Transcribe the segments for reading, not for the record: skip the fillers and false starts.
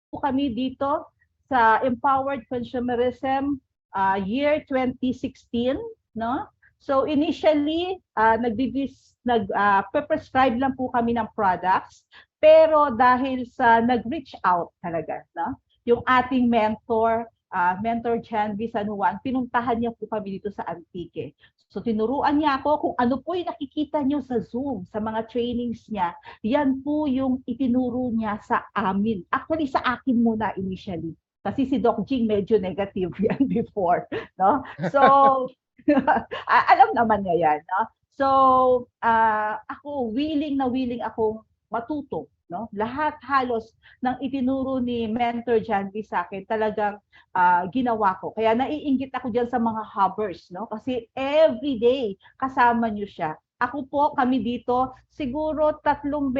po kami dito sa Empowered Consumerism year 2016, no? So initially, prescribe lang po kami ng products, pero dahil sa nag-reach out talaga, no? Yung ating mentor Janvi San Juan, pinuntahan niya po kami dito sa Antique. So tinuruan niya ako kung ano po yung nakikita niyo sa Zoom, sa mga trainings niya. Yan po yung itinuro niya sa amin. Actually, sa akin muna initially. Kasi si Doc Jing medyo negative yan before. No? So, alam naman niya yan. No? So, ako, willing akong matuto. No? Lahat halos ng itinuro ni Mentor Janvi sa akin, talagang ginawa ko. Kaya naiinggit ako diyan sa mga hubbers, no? Kasi every day kasama niyo siya. Ako po, kami dito, siguro 2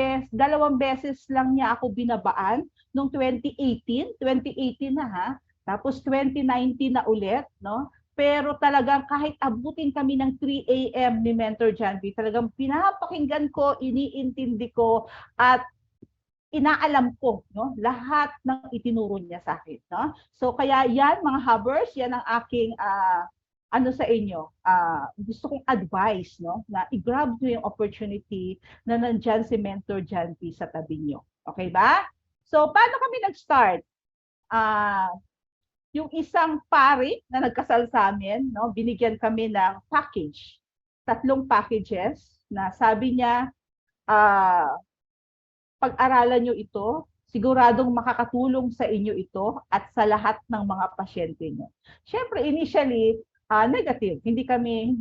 beses lang niya ako binabaan noong 2018. 2018 na ha. Tapos 2019 na ulit, no? Pero talagang kahit abutin kami ng 3 a.m. ni Mentor Janvi, talagang pinapakinggan ko, iniintindi ko, at inaalam ko, no, lahat ng itinuro niya sa akin, no? So kaya yan mga hubbers, yan ang aking ano sa inyo, gusto kong advice, no, na i-grab niyo yung opportunity na nandiyan si Mentor John P sa tabi niyo. Okay ba? So paano kami nag-start? Yung isang pari na nagkasal sa amin, no, binigyan kami ng package. 3 packages na sabi niya, pag-aralan nyo ito, siguradong makakatulong sa inyo ito at sa lahat ng mga pasyente nyo. Siyempre, initially, negative. Hindi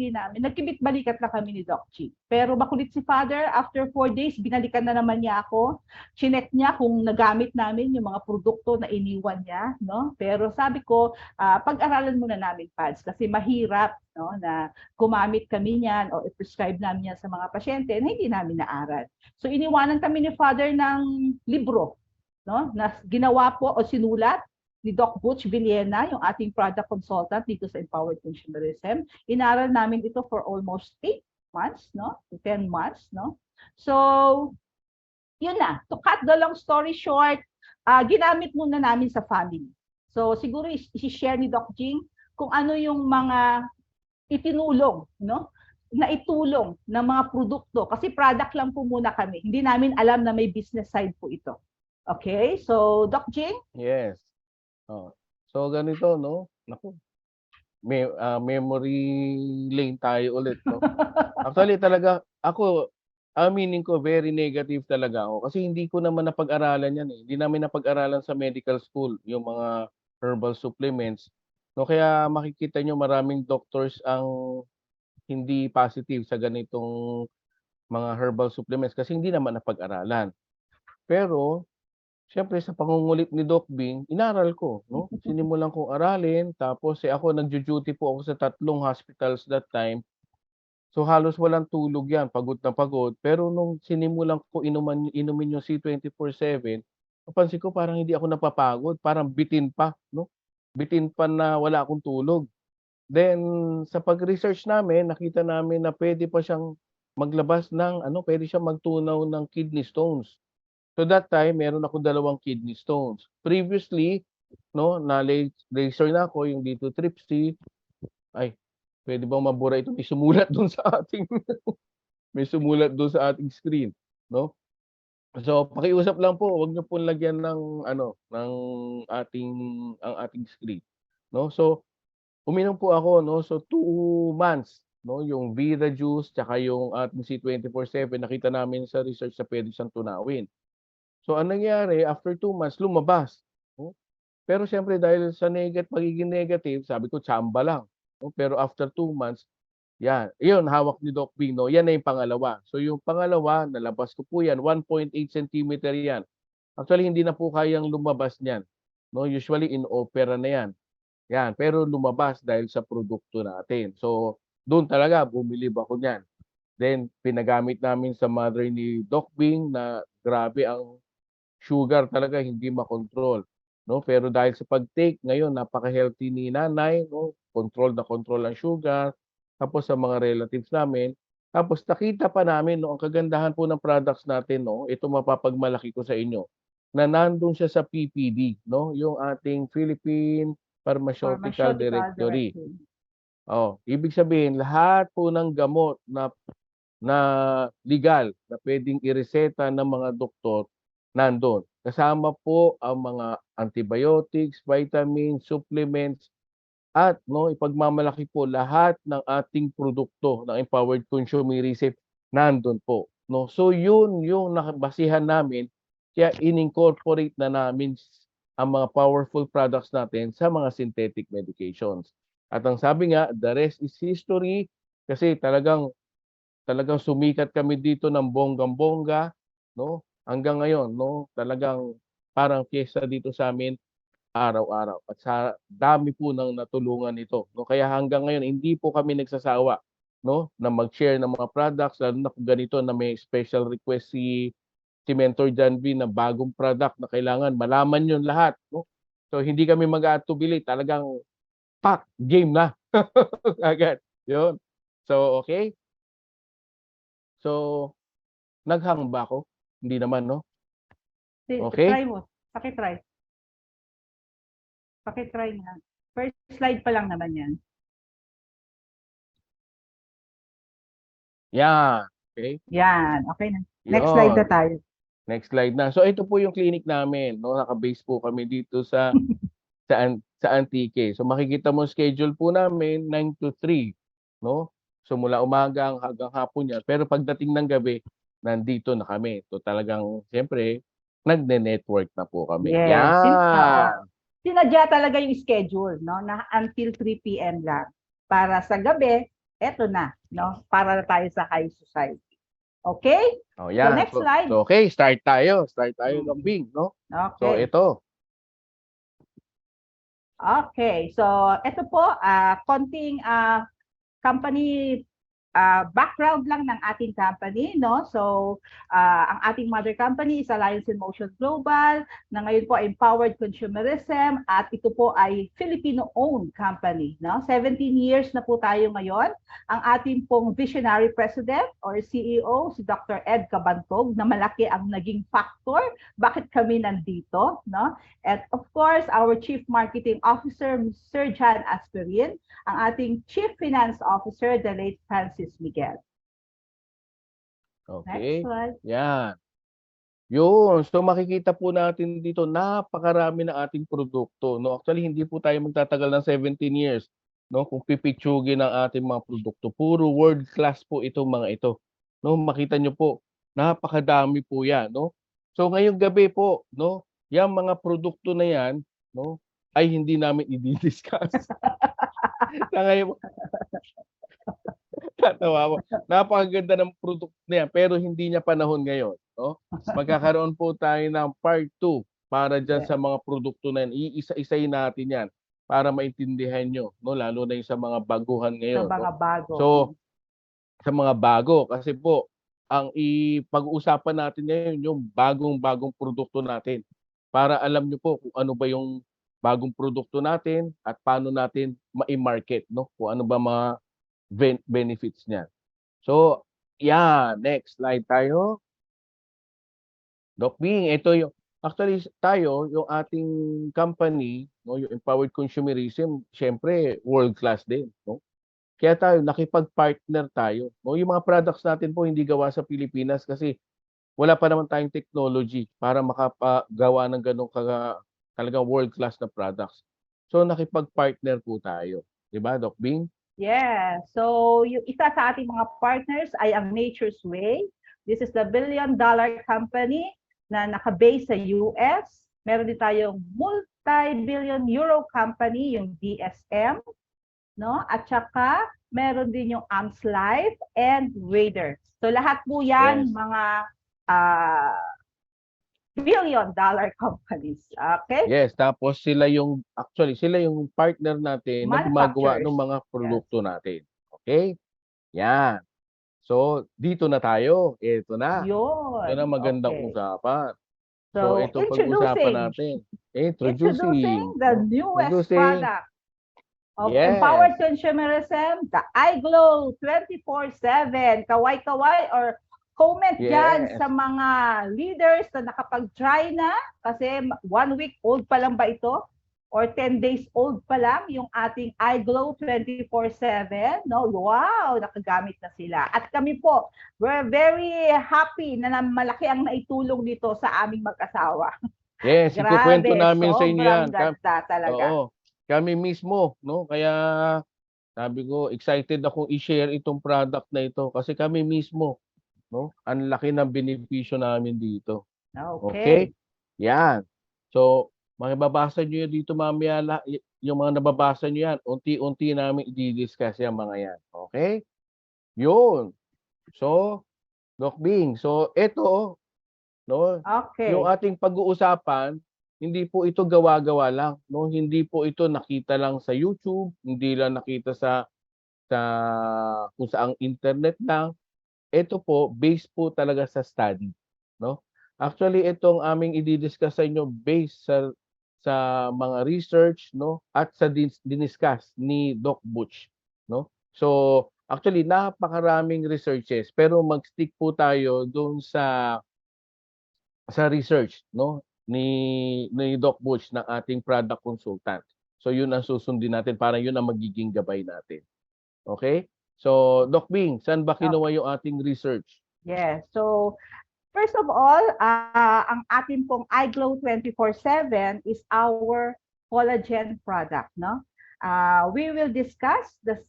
namin. Nagkibit-balikat na kami ni Doc G. Pero makulit si Father, after 4 days, binalikan na naman niya ako. Chinek niya kung nagamit namin yung mga produkto na iniwan niya. No? Pero sabi ko, pag-aralan muna namin, Pads, kasi mahirap, no, na gumamit kami niyan o i-prescribe namin yan sa mga pasyente na hindi namin naaral. So iniwanan kami ni Father ng libro, no, na ginawa po o sinulat ni Doc Butch Villena, yung ating product consultant dito sa Empowered Consumerism. Inaral namin ito for almost 8 months, no? 10 months, no? So, yun na. To cut the long story short, ginamit muna namin sa family. So, siguro i-share ni Doc Jing kung ano yung mga itinulong, no? Na itulong ng mga produkto. Kasi product lang po muna kami. Hindi namin alam na may business side po ito. Okay? So, Doc Jing? Yes. Oh. So ganito, no? Naku. Memory lane tayo ulit, no? Actually talaga ako, aminin ko very negative talaga ako kasi hindi ko naman napag-aralan yan eh. Hindi namin napag-aralan sa medical school yung mga herbal supplements. No, kaya makikita nyo maraming doctors ang hindi positive sa ganitong mga herbal supplements kasi hindi naman napag-aralan. Pero siyempre sa pangungulit ni Doc Bing, inaral ko, no? Sinimulan kong aralin, tapos ako nagjo-duty po ako sa 3 hospitals that time. So halos walang tulog 'yan, pagod na pagod. Pero nung sinimulan ko inumin yung C24/7, napansin ko parang hindi ako napapagod, parang bitin pa, no? Bitin pa na wala akong tulog. Then sa pag-research namin, nakita namin na pwede pa siyang maglabas ng ano, pwede siyang magtunaw ng kidney stones. So that time, meron akong 2 kidney stones. Previously, no, na-laser na ako yung lithotripsy. Ay, pwede bang mabura ito? May sumulat doon sa ating may sumulat doon sa ating screen, no? So, pakiusap lang po, wag niyo pong lagyan ng ano, ng ang ating screen, no? So, uminom po ako, no? So, 2 months, no, yung Vida Juice tsaka yung ating C24/7, nakita namin sa research na pwede siyang tunawin. So, anong nangyari, after 2 months, lumabas. No? Pero siyempre dahil sa pagiging negative, sabi ko, tsamba lang. No? Pero after 2 months, yan. Yun, hawak ni Doc Bing. No? Yan na yung pangalawa. So, yung pangalawa, nalabas ko po yan. 1.8 centimeter yan. Actually, hindi na po kayang lumabas niyan. No? Usually, in-opera na yan. Yan. Pero lumabas dahil sa produkto natin. So, doon talaga, bumilib ako niyan. Then, pinagamit namin sa mother ni Doc Bing na grabe ang sugar talaga hindi makontrol, no? Pero dahil sa pag-take ngayon napaka-healthy ni nanay, no? Control ang sugar, tapos sa mga relatives namin, tapos nakita pa namin no ang kagandahan po ng products natin, no? Ito mapapagmalaki ko sa inyo. na nandun siya sa PPD, no? Yung ating Philippine Pharmaceutical Pharmaceutical Directory. directory. Oh, ibig sabihin lahat po ng gamot na legal na pwedeng ireseta ng mga doktor nandun. Kasama po ang mga antibiotics, vitamins, supplements, at no, ipagmamalaki po lahat ng ating produkto ng Empowered Consumerism nandun po. No? So yun yung nakabasihan namin, kaya in-incorporate na namin ang mga powerful products natin sa mga synthetic medications. At ang sabi nga, the rest is history, kasi talagang sumikat kami dito ng bonggang-bongga, no? Hanggang ngayon, no? Talagang parang fiesta dito sa amin araw-araw. At sa dami po ng natulungan nito, no? Kaya hanggang ngayon hindi po kami nagsasawa, no, na mag-share ng mga products, lalo na kung ganito na may special request si Mentor John V na bagong product na kailangan malaman yun lahat, no? So hindi kami mag-aatubili, talagang pack game na agad. Yun. So okay. So naghang ba ako? Hindi naman, no? Okay? Try mo. Pakitry. Pakitry nga. First slide pa lang naman yan. Yan. Okay? Yan. Okay na. Next slide na Yun. tayo. Next slide na. So ito po yung clinic namin, no? Naka-base po kami dito sa Antique. So makikita mo schedule po namin 9 to 3, no? So mula umaga hanggang hapon yan. Pero pagdating ng gabi, nandito na kami. So talagang siyempre nagne-network na po kami. Yes. Yan. Sinadya talaga yung schedule, no? Na until 3 p.m. lang. Para sa gabi, eto na, no? Para na tayo sa high society. Okay? Oh, yan. So next slide. So okay, start tayo. Start tayo ng Bing, no? So Okay. ito. Okay. So ito po, konting company background lang ng ating company, no? So, ang ating mother company is Alliance in Motion Global, na ngayon po ay Empowered Consumerism, at ito po ay Filipino-owned company, no? 17 years na po tayo ngayon. Ang ating pong visionary president or CEO, si Dr. Ed Cabantog, na malaki ang naging factor bakit kami nandito, no? And of course, our Chief Marketing Officer, Sir John Asperin, ang ating Chief Finance Officer, the late Francis Miguel. Okay. Next slide. Yan. Yun. So makikita po natin dito, napakarami ng ating produkto. No? Actually, hindi po tayo magtatagal ng 17 years, no? Kung pipitsugin ang ating mga produkto. Puro world class po itong mga ito. No? Makita nyo po, napakadami po yan. No? So ngayong gabi po, no? Yung mga produkto na yan, no? Ay hindi namin i-discuss. Sa ngayon, tatawa mo. Napakaganda ng produkto na yan, pero hindi niya panahon ngayon. No? Magkakaroon po tayo ng part 2 para dyan sa mga produkto na yan. Iisa-isayin natin yan para maintindihan nyo. No? Lalo na yung sa mga baguhan ngayon. Sa mga bago. So, sa mga bago. Kasi po, ang ipag-uusapan natin ngayon yung bagong-bagong produkto natin. Para alam nyo po kung ano ba yung bagong produkto natin at paano natin ma-market, no? Kung ano ba mga benefits niya. So, yeah, next slide tayo. Doc Bing, ito yung actually tayo, yung ating company, no, yung Empowered Consumerism, syempre world class din, no? Kaya tayo nakipag-partner tayo, no? Yung mga products natin po hindi gawa sa Pilipinas kasi wala pa naman tayong technology para makapagawa ng ganong talagang world-class na products. So nakipag-partner po tayo. 'Di ba, Doc Bing? Yeah. So, yung isa sa ating mga partners ay ang Nature's Way. This is the billion-dollar company na naka-base sa US. Meron din tayong multi-billion euro company, yung DSM, no? At saka meron din yung Amps Life and Wader. So lahat po 'yan Yes. mga billion-dollar companies. Okay? Yes, tapos sila yung partner natin na gumagawa ng mga produkto natin. Okay? Yan. So, dito na tayo. Ito na. Yun. Ito na magandang Okay. usapan. So, So, ito pag-usapan natin. Introducing the newest product of Yes. Empowered Consumerism, the iGlow 24/7 Kaway-Kaway or Comment dyan Yes. sa mga leaders na nakapag-try na kasi 1 week old pa lang ba ito? Or 10 days old pa lang yung ating iGlow 24/7. No? Wow, nakagamit na sila. At kami po, we're very happy na malaki ang naitulong nito sa aming mag-asawa. Yes, ikukuwento Grabe, namin sa inyo sobrang 'yan. ganda talaga. Oo, kami mismo, 'no? Kaya sabi ko, excited akong i-share itong product na ito kasi kami mismo, 'no, ang laki ng benepisyo namin dito. Okay? Okay. 'Yan. So, mababasa niyo 'yan dito mamaya yung mga nababasa niyo 'yan, unti-unti namin i-di-discuss 'yang mga 'yan, okay? 'Yun. So, Doc Bing, so eto, 'no, yung Okay. ating pag-uusapan, hindi po ito gawa-gawa lang, 'no, hindi po ito nakita lang sa YouTube, hindi lang nakita sa kung saang internet lang. Ito po, based po talaga sa study, 'no. Actually, itong aming i-di-discuss sa inyo based sa mga research, 'no, at sa diniscuss ni Doc Butch, 'no. So, actually napakaraming researches pero mag-stick po tayo dun sa research, 'no, ni Doc Butch ng ating product consultant. So, yun ang susundin natin, parang yun ang magiging gabay natin. Okay. So, Doc Bing, saan ba kinuha Okay. yung ating research? Yes. So, first of all, ang atin pong iGlow 24/7 is our collagen product, no? We will discuss the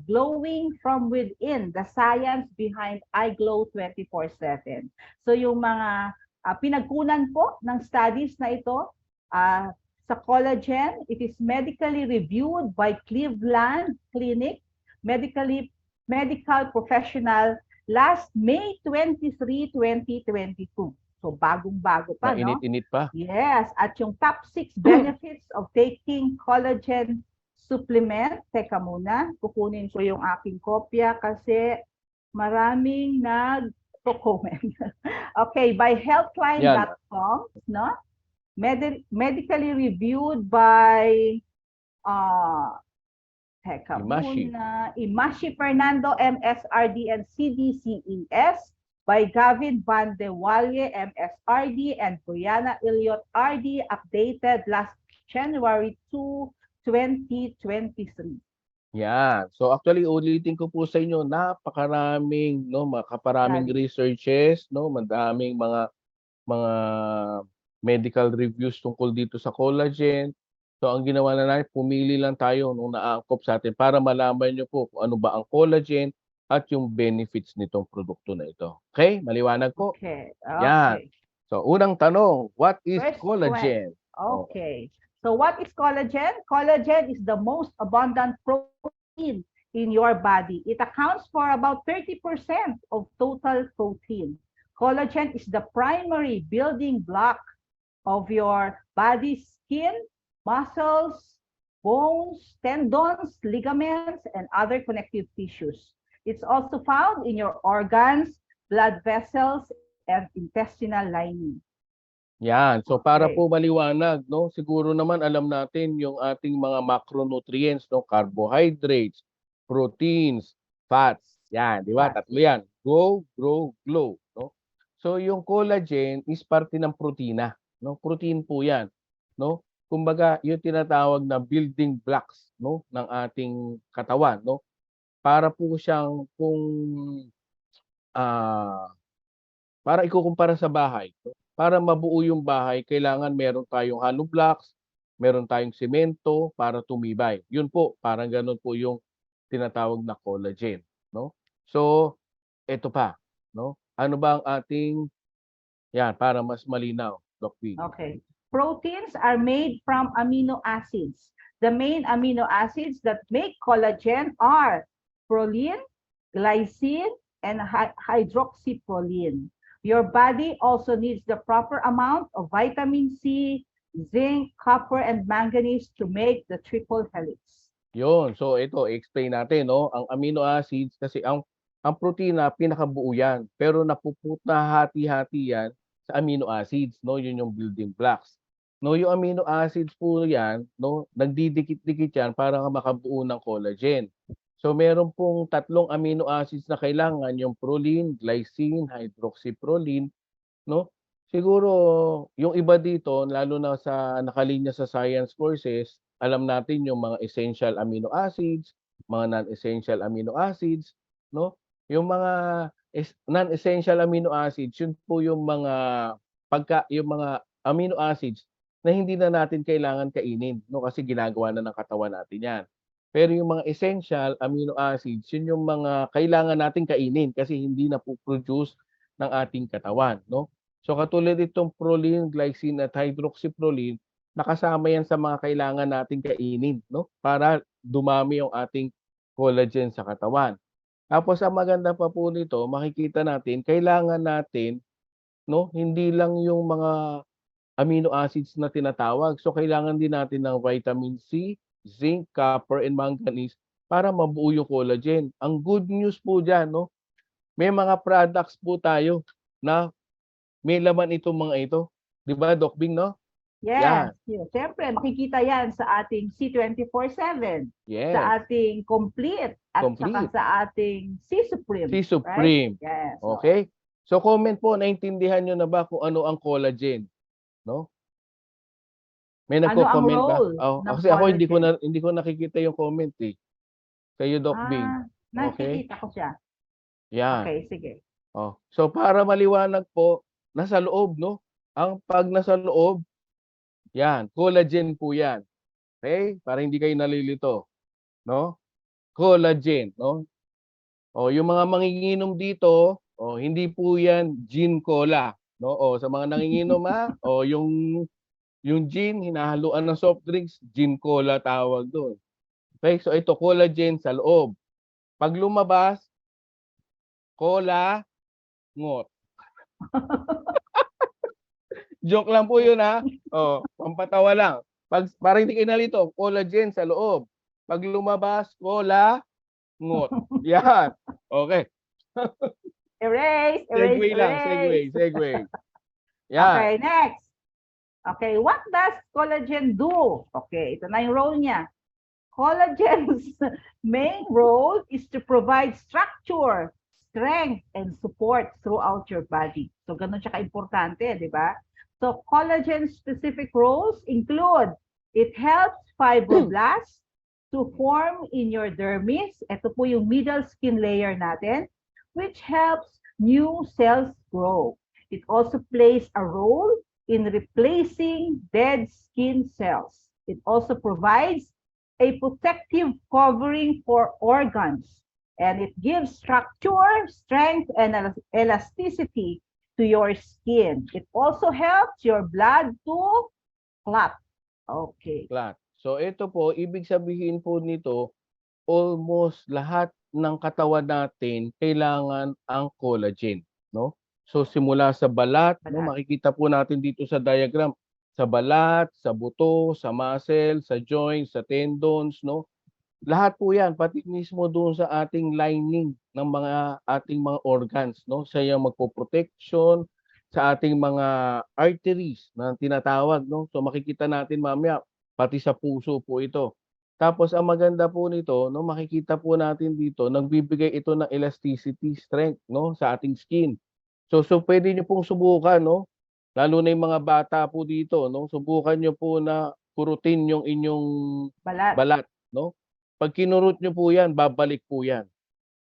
glowing from within, the science behind iGlow 24/7. So yung mga pinagkunan po ng studies na ito sa collagen, it is medically reviewed by Cleveland Clinic, medical professional last May 23, 2022. So bagong-bago pa, no? Mainit-init pa. Yes, at yung top 6 benefits of taking collagen supplement. Teka muna, kukunin ko yung aking kopya kasi maraming nag-comment. Okay, by healthline.com, no? Medically reviewed by teka Imashi. muna. Imashi Fernando, MSRD and CDCES by Gavin Van de Walle, MSRD and Brianna Elliott, RD, updated last January 2, 2023. Yan. So, actually ulitin ko po sa inyo, napakaraming, 'no, makaparaming Study. researches, 'no, madaming mga medical reviews tungkol dito sa collagen. So, ang ginawa na natin, pumili lang tayo nung naangkop sa atin para malaman niyo po kung ano ba ang collagen at yung benefits nitong produkto na ito. Okay? Maliwanag po? Okay. Yan. Okay. So, unang tanong, what is First question. collagen? Okay. So what is collagen? Collagen is the most abundant protein in your body. It accounts for about 30% of total protein. Collagen is the primary building block of your body's skin, muscles, bones, tendons, ligaments, and other connective tissues. It's also found in your organs, blood vessels, and intestinal lining. Yan. So, para Okay. po maliwanag, 'no, siguro naman alam natin yung ating mga macronutrients, 'no, carbohydrates, proteins, fats. Yan, di ba? Fats. Tatlo yan. Grow, grow, glow, 'no? So, yung collagen is parte ng protina, 'no? Protein po yan, 'no? Kumbaga, yung tinatawag na building blocks, 'no, ng ating katawan, 'no? Para po siyang ah para ikukumpara sa bahay, 'no? Para mabuo yung bahay kailangan meron tayong hollow blocks, meron tayong semento para tumibay. Yun po, parang gano'n po yung tinatawag na collagen, 'no? So, eto pa, 'no? Ano ba ang ating yan, para mas malinaw, Doc P. Okay. Proteins are made from amino acids. The main amino acids that make collagen are proline, glycine, and hydroxyproline. Your body also needs the proper amount of vitamin C, zinc, copper, and manganese to make the triple helix. Yun. So, ito, explain natin, no? Ang amino acids, kasi ang protina, pinakabuo yan. Pero nahati-hati yan sa amino acids, no? Yun yung building blocks. No, yung amino acids po yan, no? Nagdidikit-dikit yan para makabuo ng collagen. So meron pong 3 amino acids na kailangan, yung proline, glycine, hydroxyproline, 'no? Siguro yung iba dito lalo na sa nakalinya sa science courses, alam natin yung mga essential amino acids, mga non-essential amino acids, 'no? Yung mga non-essential amino acids, yun po yung mga yung mga amino acids na hindi na natin kailangan kainin, 'no, kasi ginagawa na ng katawan natin 'yan. Pero yung mga essential amino acids, yun yung mga kailangan nating kainin kasi hindi napo-produce ng ating katawan, no? So katulad itong proline, glycine at hydroxyproline, nakasama yan sa mga kailangan nating kainin, no? Para dumami yung ating collagen sa katawan. Tapos ang maganda pa po nito, makikita natin, kailangan natin, no, hindi lang yung mga amino acids na tinatawag. So kailangan din natin ng vitamin C, zinc, copper, and manganese para mabuo yung collagen. Ang good news po diyan, no, may mga products po tayo na may laman itong mga ito. 'Di ba, Doc Bing, no? Yes, Yan, yes. Siyempre, makikita yan sa ating C24/7, yes, sa ating Complete, at saka complete. sa ating C-Supreme, Si right? Supreme, Yes. Oo. okay? So comment po, naintindihan niyo na ba kung ano ang collagen, no? May Ano ang nagko-comment ba? role Oo, ng kasi ako collagen? hindi ko nakikita yung comment, eh. Kayo, Doc Bing, okay? Nakikita ko siya. Yan. Okay, sige. Oh, so para maliwanag po, nasa loob, 'no? Ang 'pag nasa loob, 'yan, collagen po 'yan, okey? Para hindi kayo nalilito, 'no? Collagen, 'no? Oh, yung mga manginginom dito, oh, hindi po 'yan gin cola, 'no? Oh, sa mga nanginginom, oh, yung gin hinahaluan ng soft drinks, gin cola tawag do'n. Okey, so ito collagen sa loob. 'Pag lumabas, cola ngot. Joke lang po yun, oh, pampatawa lang. Para hindi kayo nalito, collagen sa loob. 'Pag lumabas, cola ngot. Yan, okey. Erase, erase, Segue lang, erase. segue. Yan, Okay, next. Okay, what does collagen do? Okay, ito na yung role niya. Collagen's main role is to provide structure, strength, and support throughout your body. So, ganun siya ka-importante, di ba? So, collagen's specific roles include, it helps fibroblasts to form in your dermis. Ito po yung middle skin layer natin, which helps new cells grow. It also plays a role in replacing dead skin cells. It also provides a protective covering for organs, and it gives structure, strength, and elasticity to your skin. It also helps your blood to clot. Okay. flat. So ito po, ibig sabihin po nito, almost lahat ng katawan natin kailangan ang collagen, no? So simula sa balat, 'no, Balat. makikita po natin dito sa diagram, sa balat, sa buto, sa muscle, sa joints, sa tendons, 'no? Lahat po 'yan, pati mismo doon sa ating lining ng mga ating mga organs, 'no? Siya yung magpo-protection sa ating mga arteries na tinatawag, 'no? So makikita natin mamaya, pati sa puso po ito. Tapos ang maganda po nito, 'no, makikita po natin dito, nagbibigay ito ng elasticity, strength, 'no, sa ating skin. So puwede niyo pong subukan, 'no, lalo na yung mga bata po dito, 'no, subukan niyo po na kurutin yung inyong Balat. balat, 'no. 'Pag kinurot niyo po 'yan, babalik po 'yan,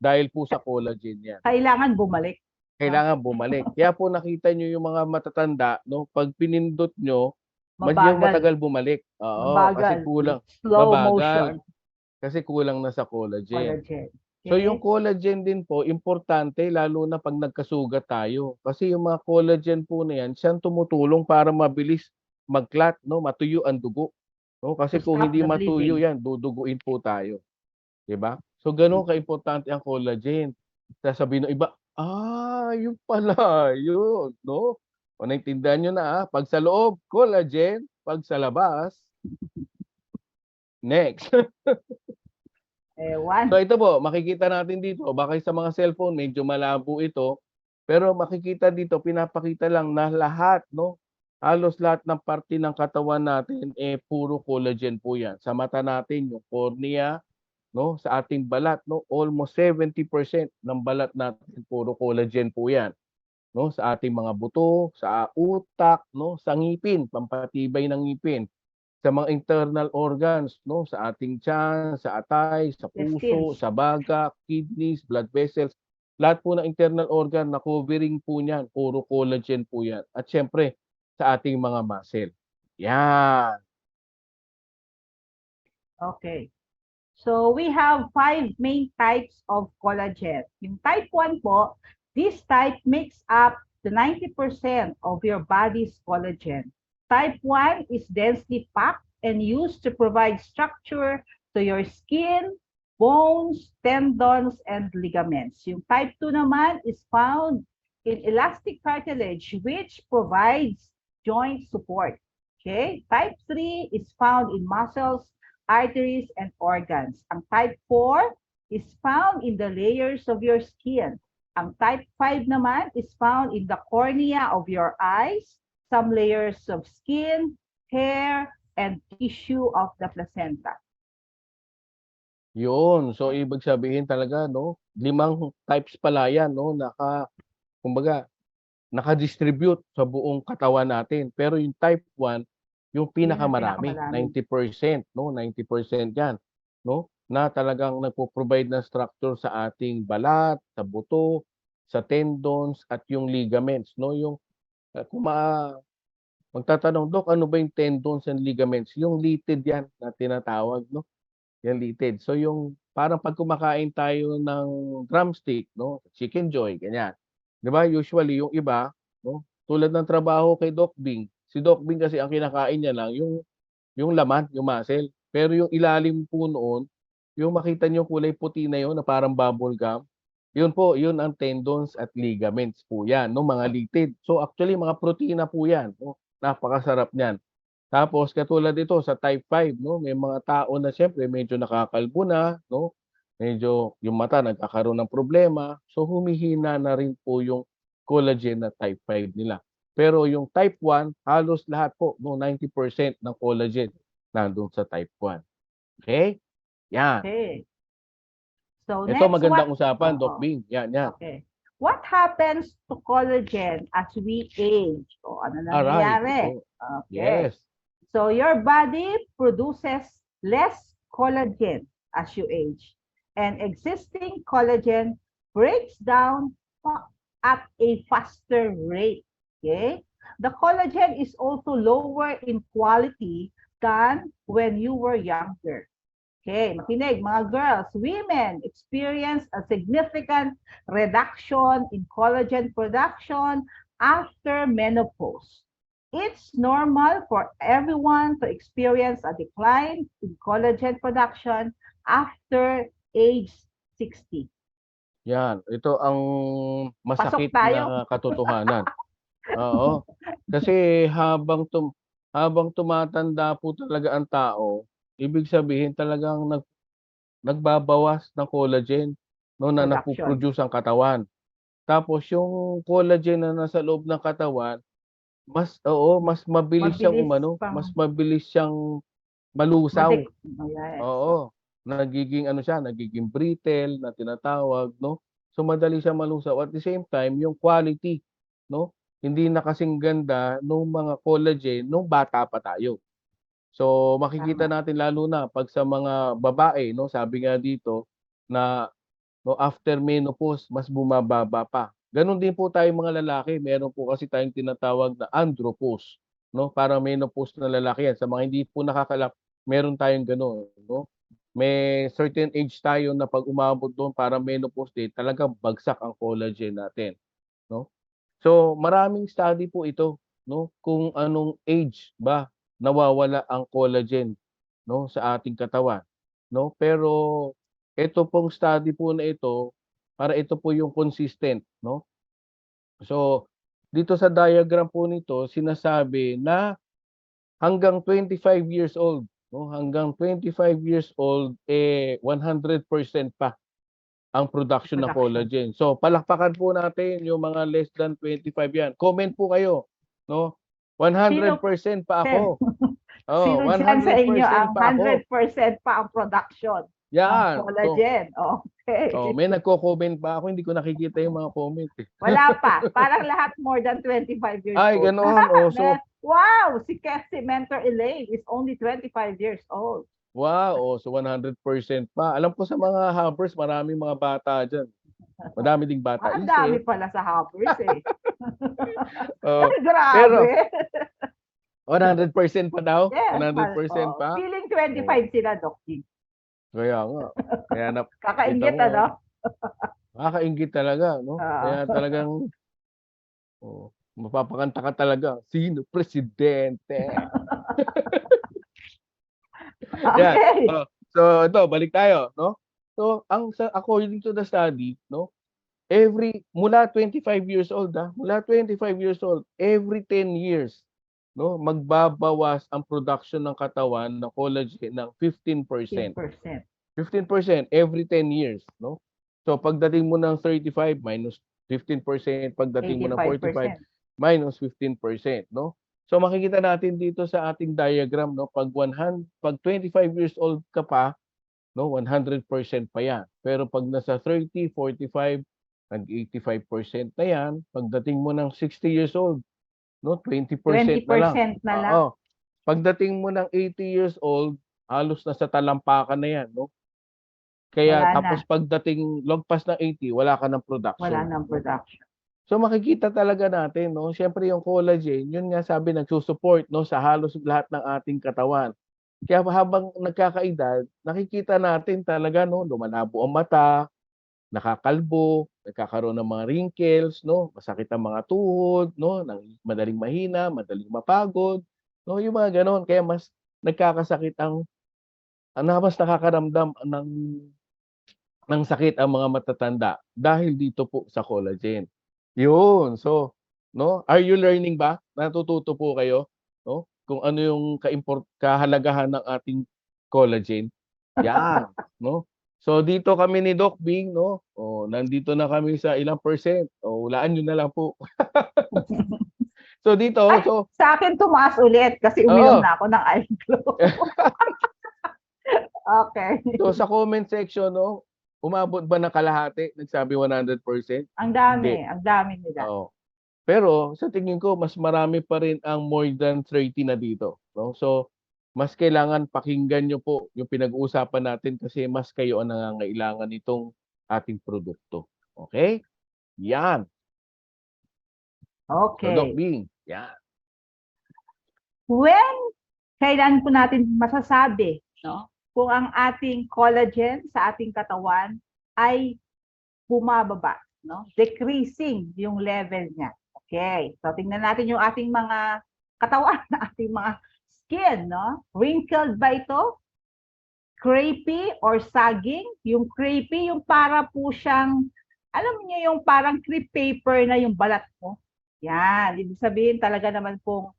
dahil po sa collagen 'yan. Kailangan bumalik. Kailangan bumalik. Kaya po nakita niyo yung mga matatanda, 'no, 'pag pinindot niyo, Mabagal. matagal bumalik. Oo, kasi Mabagal. kulang, Slow mabagal, motion. kasi kulang na sa collagen. Collagen. So yung Okay. collagen din po importante lalo na 'pag nagkasugat tayo. Kasi yung mga collagen po na 'yan, siyang tumutulong para mabilis mag-clot, 'no, matuyo ang dugo, 'no. To Kasi kung stop hindi the matuyo bleeding. 'yan, duduguin po tayo, 'di ba? So gano'n kaimportante ang collagen. Sasabihin ng iba, yun pala yun, 'no. O naintindihan niyo na, 'pag sa loob, collagen, 'pag sa labas, next. Ewan. So ito po, makikita natin dito, baka sa mga cellphone medyo malabo ito, pero makikita dito, pinapakita lang na lahat, 'no, halos lahat ng parte ng katawan natin, puro collagen po 'yan. Sa mata natin yung cornea, no, sa ating balat, no, almost 70% ng balat natin puro collagen po 'yan, no, sa ating mga buto, sa utak, no, sa ngipin, pampatibay ng ngipin, sa mga internal organs, no, sa ating tiyan, sa atay, sa puso, Intestines. sa baga, kidneys, blood vessels, lahat po ng internal organ na covering po niyan, puro collagen po 'yan. At siyempre sa ating mga muscle. 'Yan. Okay. So we have 5 main types of collagen. Yung type 1 po, this type makes up the 90% of your body's collagen. Type 1 is densely packed and used to provide structure to your skin, bones, tendons, and ligaments. Yung type 2 naman is found in elastic cartilage, which provides joint support. Okay? Type 3 is found in muscles, arteries, and organs. Ang type 4 is found in the layers of your skin. Ang type 5 naman is found in the cornea of your eyes, some layers of skin, hair, and tissue of the placenta. Yun. So, ibig sabihin talaga, no, 5 types pala yan, no, kumbaga, naka-distribute sa buong katawan natin. Pero yung type 1, yung pinakamarami, Pinakamarami. 90%, no, 90% yan, no, na talagang nagpo-provide ng structure sa ating balat, sa buto, sa tendons, at yung ligaments, no, yung, kung magtatanong, Dok, ano ba yung tendons and ligaments? Yung litid yan na tinatawag, no? Yan litid. So yung parang pag kumakain tayo ng drumstick, no? Chicken joy, ganyan. 'Di ba? Usually yung iba, no? Tulad ng trabaho kay Doc Bing. Si Doc Bing kasi ang kinakain niya lang yung laman, yung muscle. Pero yung ilalim po noon, yung makita niyo kulay puti na yun na parang bubble gum, yun po, yun ang tendons at ligaments po yan, no? Mga litid. So actually, mga protina po yan, no? Napakasarap niyan. Tapos katulad ito sa type 5, no, may mga tao na siyempre medyo nakakalbo na, no, medyo yung mata nagkakaroon ng problema, so humihina na rin po yung collagen na type 5 nila. Pero yung type 1, halos lahat po, no, 90% ng collagen nandun sa type 1. Okay? Yan. Okay. So Ito next, magandang what? usapan, Doc Bing. Yan, yan. Okay. What happens to collagen as we age? O ano Alright. nangyayari? Ito. Okay. Yes. So your body produces less collagen as you age. And existing collagen breaks down at a faster rate. Okay? The collagen is also lower in quality than when you were younger. Okay, makinig mga girls. Women experience a significant reduction in collagen production after menopause. It's normal for everyone to experience a decline in collagen production after age 60. Yan. Ito ang masakit Pasok tayo. na katotohanan. Oo. Kasi habang tumatanda po talaga ang tao, ibig sabihin talagang nagbabawas ng collagen, no, na Production. napo-produce ang katawan. Tapos yung collagen na nasa loob ng katawan, mas mabilis siyang mas mabilis siyang malusaw. Yes. Oo. Nagiging brittle na tinatawag, no? So madali siyang malusaw. At the same time, yung quality, no? Hindi na kasing ganda nung mga collagen nung bata pa tayo. So makikita natin lalo na pag sa mga babae, no, sabi nga dito na, no, after menopause mas bumababa pa. Gano'n din po tayong mga lalaki, meron po kasi tayong tinatawag na andropause, no? Parang menopause na lalaki yan. Sa mga hindi po meron tayong gano'n, no? May certain age tayo na pag umabot doon parang menopause din, talagang bagsak ang collagen natin, no? So maraming study po ito, no, kung anong age ba nawawala ang collagen, no, sa ating katawan, no? Pero ito pong study po na ito, para ito po yung consistent, no? So dito sa diagram po nito sinasabi na hanggang 25 years old, no? Hanggang 25 years old 100% pa ang production ng collagen. So palakpakan po natin yung mga less than 25 yan. Comment po kayo, no? 100% pa ako. Sino dyan sa inyo 100% ang pa ako. 100% pa ang production? Yan. collagen. Okay. May nagko-comment pa ako, hindi ko nakikita yung mga comment eh. Wala pa. Parang lahat more than 25 years Ay, old. gano'n. So, Wow! Si Mentor Elaine is only 25 years old. wow. So 100% pa. Alam ko sa mga hoppers, maraming mga bata dyan. Madami ding bata. Ang dami pala sa hoppers eh. Oh, pero Grabe. 100% pa daw? Yes. 100% pa? Feeling 25 sila, Doc King. Kaya nga. Kaya Kakaingit, kita mo, ano? nakakaingit talaga, no? Kaya talagang mapapakanta ka talaga. Sino presidente? Yan. Okay. So ito, balik tayo, no? So according to the study, no? Mula 25 years old, mula 25 years old, every 10 years, no, magbabawas ang production ng katawan ng collagen ng 15%. 15% every 10 years, no? So pagdating mo ng 35 minus 15%, pagdating mo ng 45 minus 15%, no? So makikita natin dito sa ating diagram, no, pag 25 years old ka pa, no, 100% pa 'yan. Pero pag nasa 30, 45, nag-85% na 'yan. Pagdating mo ng 60 years old, no, 20% na lang. 20% na lang. Pagdating mo ng 80 years old, halos nasa talampakan na 'yan, no? Kaya Wala tapos pagdating lagpas ng 80, wala ka ng production. Wala ng production. So makikita talaga natin, no, siyempre yung collagen, yun nga sabi nagsusupport, no, sa halos lahat ng ating katawan. Kaya habang nagkakaedad, nakikita natin talaga, no, lumalabo ang mata, nakakalbo, nagkakaroon ng mga wrinkles, no, masakit ang mga tuhod, no, madaling mahina, madaling mapagod, no, yung mga ganon. Kaya mas nagkakasakit mas nakakaramdam ng sakit ang mga matatanda dahil dito po sa collagen. Yun. So, no, are you learning ba? Natututo po kayo, no? Kung ano yung kahalagahan ng ating collagen. Yan, no? So dito kami ni Doc Bing, no? Nandito na kami sa ilang percent. Hulaan niyo na lang po. So dito, sa akin tumaas ulit kasi uminom na ako ng Alclo. Okay. So sa comment section, no, umabot ba ng kalahati? Nagsabi 100%? Ang dami, Hindi. ang dami nila. Pero sa tingin ko, mas marami pa rin ang more than 30 na dito. No? So, mas kailangan pakinggan nyo po yung pinag-uusapan natin kasi mas kayo ang nangangailangan nitong ating produkto. Okay? Yan. Okay. So, Doc Bing, yan. Kailan po natin masasabi, no, kung ang ating collagen sa ating katawan ay bumababa, no? Decreasing yung level niya. Okay. So tingnan natin yung ating mga katawan, ating mga skin, no? Wrinkled ba ito? Crepey or sagging? Yung crepey, yung para po siyang, alam niyo yung parang crepe paper na yung balat mo. Yan. Ibig sabihin talaga naman pong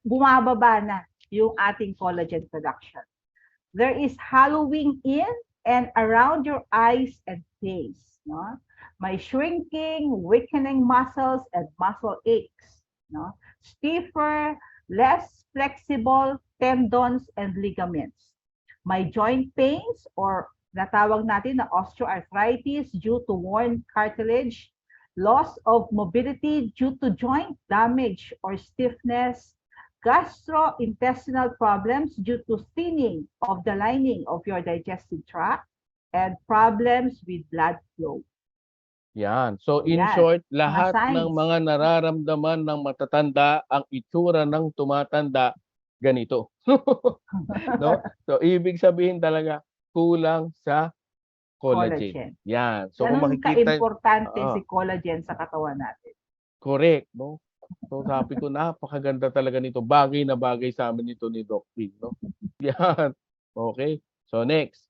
bumababa na yung ating collagen production. There is hollowing in and around your eyes and face, no? May shrinking, weakening muscles and muscle aches, no? Stiffer, less flexible tendons and ligaments. May joint pains or natawag natin na osteoarthritis due to worn cartilage, loss of mobility due to joint damage or stiffness, gastrointestinal problems due to thinning of the lining of your digestive tract, and problems with blood flow. Yan. So in short, lahat ng mga nararamdaman ng matatanda, ang itsura ng tumatanda, ganito. No? So ibig sabihin talaga, kulang sa collagen. Yan. So kung makikita, ka-importante si collagen sa katawan natin. Correct, no? So sabi ko, napakaganda talaga nito. Bagay na bagay sa amin ito ni Doc Bing, no? Yan. Okay. So next.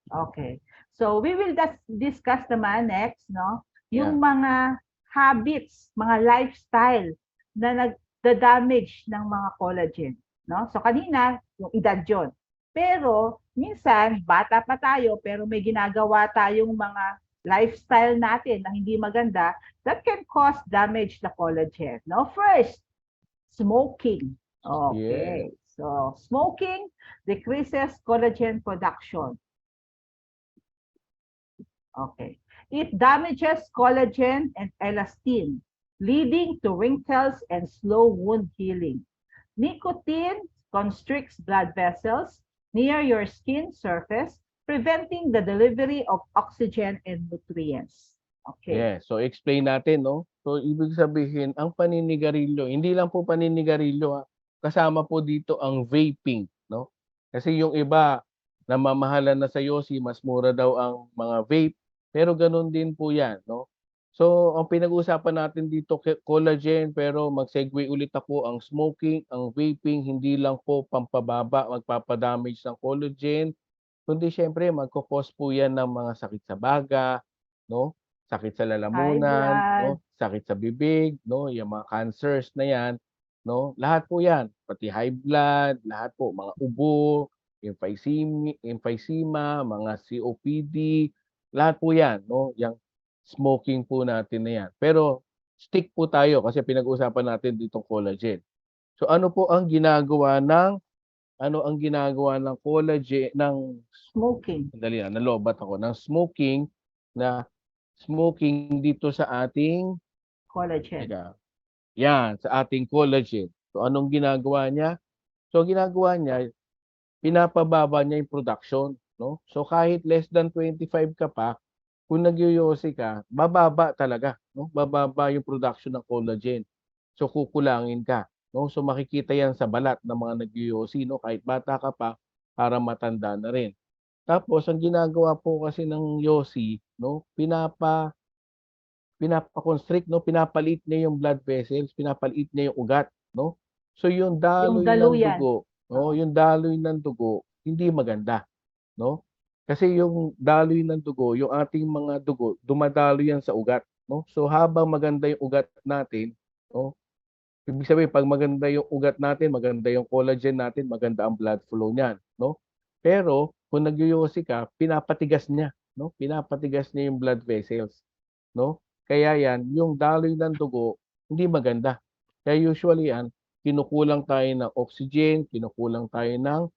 Okay. So we will discuss naman next, no? Yung mga habits, mga lifestyle na nagda-damage ng mga collagen, no? So kanina, yung edad yun. Pero minsan, bata pa tayo, pero may ginagawa tayong mga lifestyle natin na hindi maganda that can cause damage the collagen. No? First, smoking. Okay. So, smoking decreases collagen production. Okay. It damages collagen and elastin, leading to wrinkles and slow wound healing. Nicotine constricts blood vessels near your skin surface, preventing the delivery of oxygen and nutrients. Okay. Yes. So explain natin, no? So ibig sabihin, ang paninigarilyo, hindi lang po paninigarilyo, kasama po dito ang vaping, no? Kasi yung iba, namamahalan na sa yosi, mas mura daw ang mga vape, pero ganun din po yan, no? So ang pinag-uusapan natin dito, collagen, pero mag-segue ulit ako, ang smoking, ang vaping, hindi lang po pampababa, magpapadamage ng collagen, kundi siyempre magko-cause po yan ng mga sakit sa baga, no? Sakit sa High lalamunan, blood. no? Sakit sa bibig, no? Yung mga cancers na yan, no? Lahat po yan, pati high blood, lahat po, mga ubo, emphysema, mga COPD, lahat po yan, no? Yang smoking po natin na yan. Pero stick po tayo kasi pinag-usapan natin ditong collagen. So ano ang ginagawa ng collagen ng Smoking. sandali lang, nalobat ako, ng smoking dito sa ating Collagen. teka, yan, sa ating collagen. So anong ginagawa niya? So ginagawa niya, pinapababa niya yung production, no? So kahit less than 25 ka pa, kung nagyoyosi ka, bababa talaga, no? Bababa yung production ng collagen. So kukulangin ka, no? So makikita yan sa balat ng mga nagyoyosi, no? Kahit bata ka pa, para matanda na rin. Tapos ang ginagawa po kasi ng yosi, no? Pinapa-constrict, no? Pinapaliit niya yung blood vessels, pinapaliit niya yung ugat, no? So yung Yung daloy ng daluyan. dugo, no? Oo. Yung daloy ng dugo, hindi maganda, no? Kasi yung daloy ng dugo, yung ating mga dugo, dumadalo yan sa ugat, no? So habang maganda yung ugat natin, no? Ibig sabihin, pag maganda yung ugat natin, maganda yung collagen natin, maganda ang blood flow niyan, no? Pero kung nagyoyosi ka, pinapatigas niya, no? Pinapatigas niya yung blood vessels, no? Kaya yan, yung daloy ng dugo, hindi maganda. Kaya usually yan, kinukulang tayo ng oxygen, kinukulang tayo ng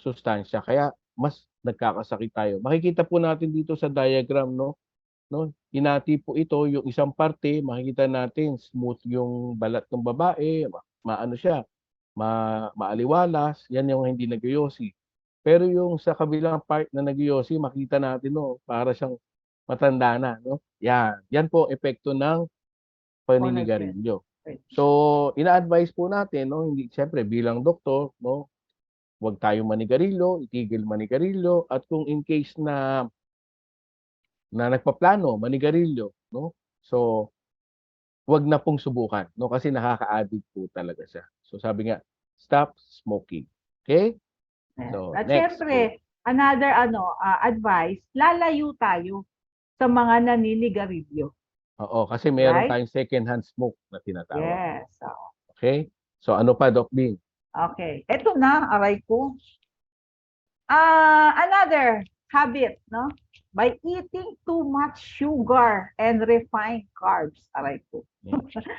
sustansya. Kaya mas nagkakasakit tayo. Makikita po natin dito sa diagram, no? Hinati po ito, yung isang parte, makikita natin smooth yung balat ng babae, maano siya, maaliwalas, yan yung hindi nagyoyosi. Pero yung sa kabilang part na nagyoyosi, makita natin, no, para siyang matanda na, no? Yan po epekto ng Collagen. paninigarilyo. So, ina-advise po natin, no, hindi siyempre bilang doktor, no, huwag tayong manigarilyo, itigil manigarilyo, at kung in case na nagpaplano manigarilyo, no? So, 'wag na pong subukan, no? Kasi nakaka-addict po talaga siya. So, sabi nga, stop smoking. Okay? Yes. So, At next po. syempre, another advice, lalayo tayo sa mga naninigarilyo. Oo, kasi meron Right? tayong second-hand smoke na tinatawag. Yes. Okay? So, ano pa, Doc Bing? Okay. Ito na, aray ko. Another habit, no? By eating too much sugar and refined carbs, aray ko.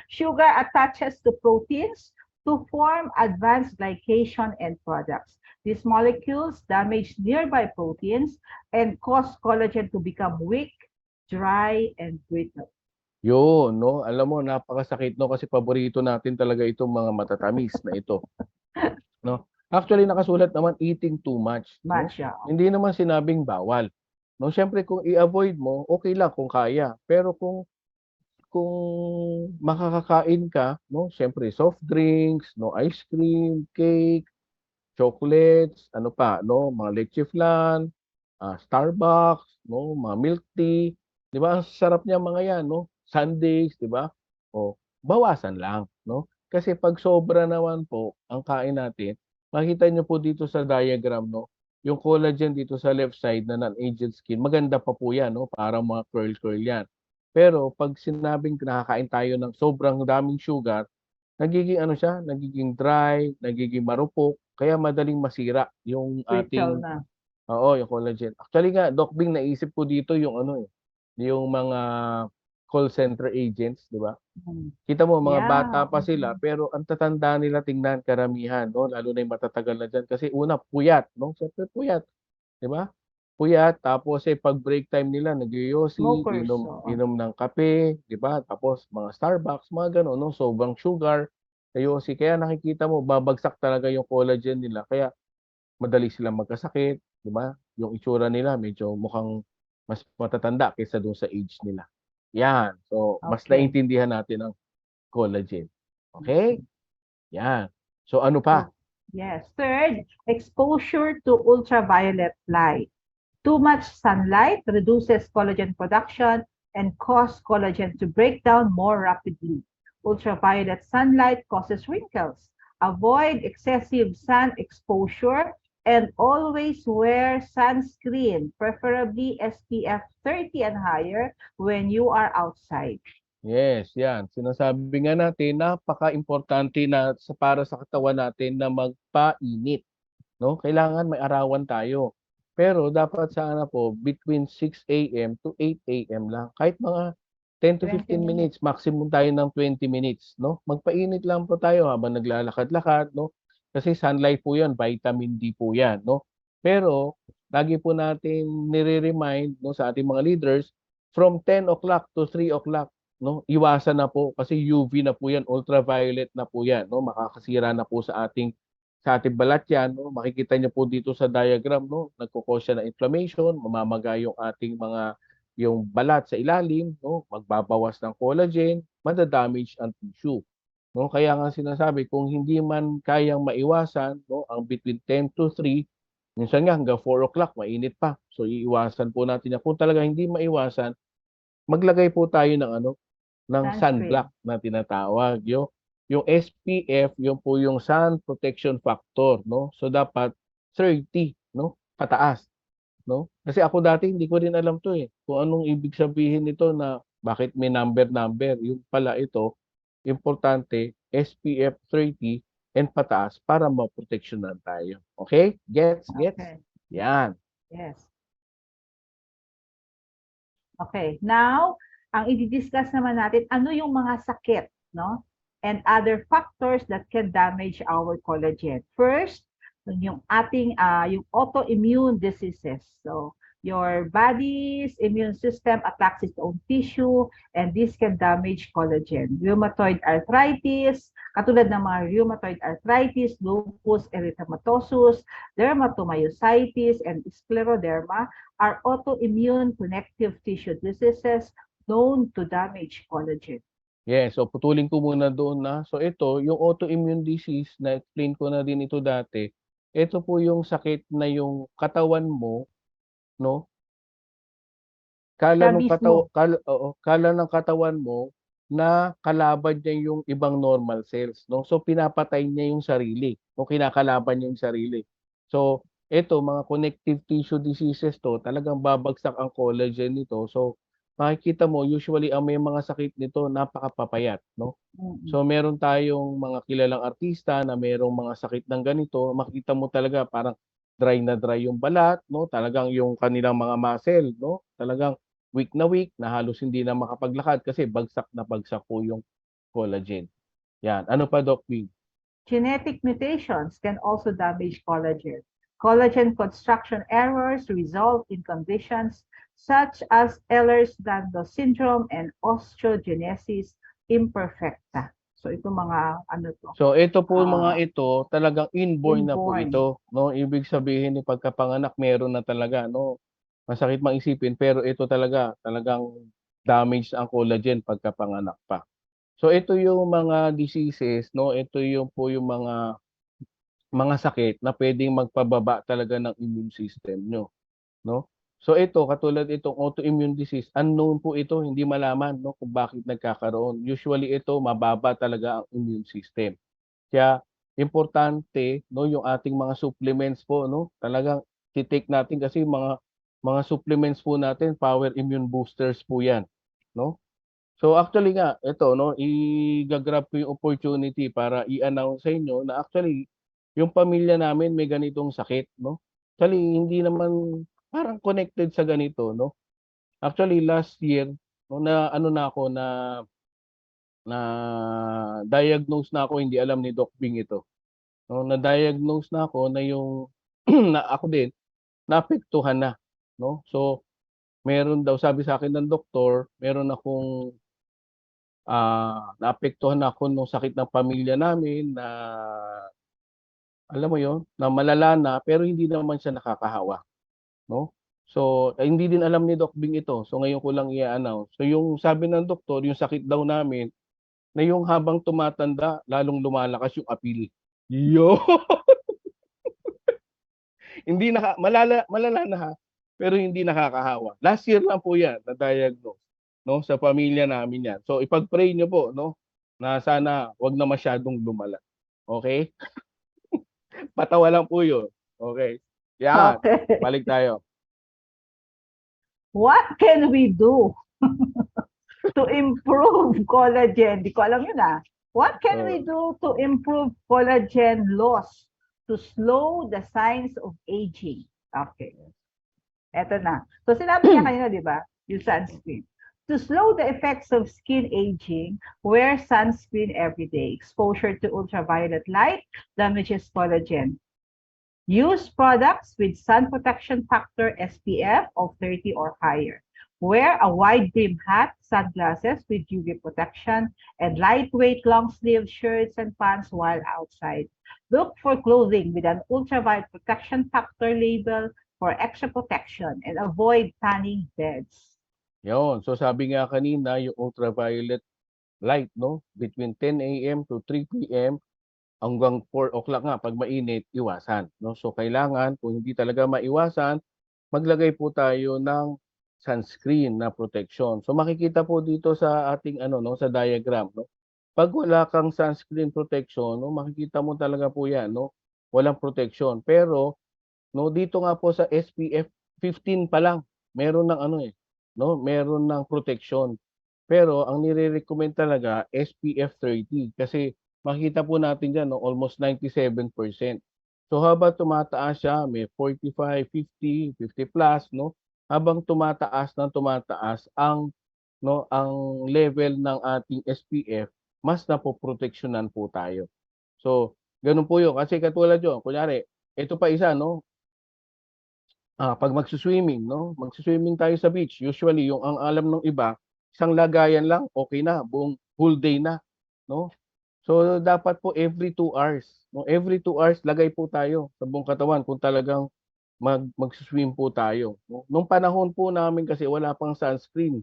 Sugar attaches to proteins to form advanced glycation end products. These molecules damage nearby proteins and cause collagen to become weak, dry, and brittle. Yun, no? Alam mo, napakasakit, no? Kasi paborito natin talaga itong mga matatamis na ito. No? Actually, nakasulat naman eating too much. No? Much, yeah. Hindi naman sinabing bawal. No, siyempre kung i-avoid mo, okay lang kung kaya. Pero kung makakakain ka, no, siyempre soft drinks, no, ice cream, cake, chocolates, ano pa, no, mga leche flan, Starbucks, no, mga milk tea, 'di ba? Ang sarap niya mga 'yan, no? Sundaes, 'di ba? O bawasan lang, no? Kasi pag sobra naman po ang kain natin, makita niyo po dito sa diagram, no, yung collagen dito sa left side na non-aged skin, maganda pa po 'yan, no? Parang mga curl-curl 'yan. Pero pag sinabing nakakain tayo ng sobrang daming sugar, nagiging ano siya, nagiging dry, nagiging marupok, kaya madaling masira yung Brittle ating na. oo, yung collagen. Actually nga, Doc Bing, naisip ko dito yung ano eh, yung mga call center agents, di ba? Kita mo, mga bata Yeah. pa sila, pero ang tatanda nila tingnan karamihan, no? Lalo na yung matatagal na dyan. Kasi una, puyat, no? Siyempre puyat, di ba? puyat, tapos pag break time nila nagyoyosi, Smokers, inom oo. inom ng kape, 'di ba? Tapos mga Starbucks, mga gano'n, 'no, sobrang sugar, yosi. Kaya nakikita mo babagsak talaga yung collagen nila, kaya madali silang magkasakit, 'di ba? Yung itsura nila medyo mukhang mas matatanda kaysa dun sa age nila. 'Yan, so mas Okay. naintindihan natin ang collagen. Okay? 'Yan. So ano pa? So, yes. Third, exposure to ultraviolet light. Too much sunlight reduces collagen production and cause collagen to break down more rapidly. Ultraviolet sunlight causes wrinkles. Avoid excessive sun exposure and always wear sunscreen, preferably SPF 30 and higher when you are outside. Yes, 'yan. Sinasabi nga natin napakaimportante na para sa katawan natin na magpainit, 'no? Kailangan may arawan tayo. Pero dapat sana po between 6 AM to 8 AM lang. Kahit mga 10 to 20 15 minutes. minutes, maximum tayo ng 20 minutes, 'no? Magpainit lang po tayo habang naglalakad-lakad, 'no? Kasi sunlight po 'yan, vitamin D po 'yan, 'no? Pero lagi po natin nire-remind, 'no, sa ating mga leaders from 10 o'clock to 3 o'clock, 'no? Iwasan na po kasi UV na po 'yan, ultraviolet na po 'yan, 'no? Makakasira na po sa ating balat 'yan, 'no? Makikita niyo po dito sa diagram, 'no, nagko-cause siya ng inflammation, mamamaga yung ating yung balat sa ilalim, 'no, magbabawas ng collagen, mada-damage ang tissue, 'no? Kaya nga sinasabi kung hindi man kayang maiwasan, 'no, ang between 10 to 3, minsan nga hanggang 4 o'clock mainit pa. So iiwasan po natin 'yan. Kung talagang hindi maiwasan, maglagay po tayo ng ng Sunscreen. sunblock na tinatawag, yung SPF, yun po yung sun protection factor, 'no? So dapat 30, 'no, pataas, 'no? Kasi ako dati hindi ko rin alam 'to, kung anong ibig sabihin nito na bakit may number. Yung pala ito, importante SPF 30 and pataas para maproteksyonan tayo. Okay? Gets? Okay. 'Yan. Yes. Okay. Now, ang i-discuss naman natin, ano yung mga sakit, no? And other factors that can damage our collagen. First, yung ating yung autoimmune diseases. So, your body's immune system attacks its own tissue and this can damage collagen. Rheumatoid arthritis, katulad ng mga rheumatoid arthritis, lupus erythematosus, dermatomyositis, and scleroderma are autoimmune connective tissue diseases known to damage collagen. Yes, so putulin ko muna doon na. So ito, yung autoimmune disease, na-explain ko na din ito dati. Ito po yung sakit na yung katawan mo, 'no, kala Siya nung mismo. kala ng katawan mo na kalaban niya yung ibang normal cells, 'no. So pinapatay niya yung sarili o kinakalaban niya yung sarili. So ito, mga connective tissue diseases 'to, talagang babagsak ang collagen nito. So makikita mo usually ang may mga sakit nito napakapapayat, 'no. Mm-mm. So meron tayong mga kilalang artista na merong mga sakit ng ganito, makita mo talaga parang dry na dry yung balat, 'no, talagang yung kanilang mga muscle, 'no, talagang weak na halos hindi na makapaglakad kasi bagsak na bagsak po yung collagen. 'Yan, ano pa Doc Vin? Genetic mutations can also damage collagen. Collagen construction errors result in conditions such as Ehlers-Danlos syndrome and osteogenesis imperfecta. So ito mga ano to, So ito po mga uh, ito, talagang inborn na po inborn. ito, 'no. Ibig sabihin ni pagkapanganak meron na talaga, 'no. Masakit mang isipin pero ito talagang damage ang collagen pagkapanganak pa. So ito yung mga diseases, 'no, ito yung po yung mga sakit na puwedeng magpababa talaga ng immune system niyo, 'no. So ito, katulad itong autoimmune disease, unknown po ito, hindi malaman, 'no, kung bakit nagkakaroon. Usually ito mababa talaga ang immune system. Kaya importante, 'no, yung ating mga supplements po, 'no, talagang ti-take natin kasi mga supplements po natin power immune boosters po 'yan, 'no. So actually nga ito, 'no, i-ga-grab ko yung opportunity para i-announce sa inyo na actually yung pamilya namin may ganitong sakit, no. Actually hindi naman parang connected sa ganito, 'no. Actually last year, 'no, na ano na ako na-diagnose na ako, hindi alam ni Doc Bing ito. 'No, na-diagnose na ako na yung na ako din naapektuhan na no? So, meron daw, sabi sa akin ng doktor, meron akong naapektuhan ako nung sakit ng pamilya namin na, alam mo yon, na malala na, pero hindi naman siya nakakahawa, no? So, hindi din alam ni Doc Bing ito. So, ngayon ko lang i-announce. So, yung sabi ng doktor, yung sakit daw namin, na yung habang tumatanda, lalong lumalakas yung appeal. Yo! Hindi malala na ha, pero hindi nakakahawa. Last year lang po yan na-diagnose, no, sa pamilya namin yan. So ipag-pray niyo po, no, na sana wag na masyadong lumala. Okay? Patawa lang po 'yun. Okay. Yan, Okay. balik tayo. What can we do to improve collagen? Di ko alam yun ah. What can we do to improve collagen loss to slow the signs of aging? Okay. Eto na. So sinabi niya kanina, di ba? Yung sunscreen. To slow the effects of skin aging, wear sunscreen every day. Exposure to ultraviolet light damages collagen. Use products with sun protection factor SPF of 30 or higher. Wear a wide brim hat, sunglasses with UV protection, and lightweight long sleeve shirts and pants while outside. Look for clothing with an ultraviolet protection factor label for extra protection and avoid tanning beds. Yun. So sabi nga kanina, yung ultraviolet light, no, between 10 a.m. to 3 p.m. hanggang 4 o'clock nga pag mainit, iwasan, no? So kailangan kung hindi talaga maiwasan, maglagay po tayo ng sunscreen na protection. So makikita po dito sa ating ano, no, sa diagram, no. Pag wala kang sunscreen protection, no, makikita mo talaga po 'yan, no. Walang protection. Pero no, dito nga po sa SPF 15 pa lang, meron ng ano no, meron ng protection. Pero ang nire-recommend talaga SPF 30 kasi makita po natin diyan no, almost 97%. So habang tumataas siya, may 45, 50, 50 plus, no? Habang tumataas tumataas ang no, ang level ng ating SPF, mas napoproteksyonan po tayo. So, ganun po 'yun kasi katulad 'yun, kunyari, ito pa isa no, pag magsu-swimming, no? Magsu-swimming tayo sa beach. Usually, yung ang alam ng iba, isang lagayan lang, okay na, buong whole day na, no? So, dapat po every 2 hours, no? Every 2 hours, lagay po tayo sa buong katawan kung talagang magsu-swim po tayo. No? Nung panahon po namin kasi wala pang sunscreen.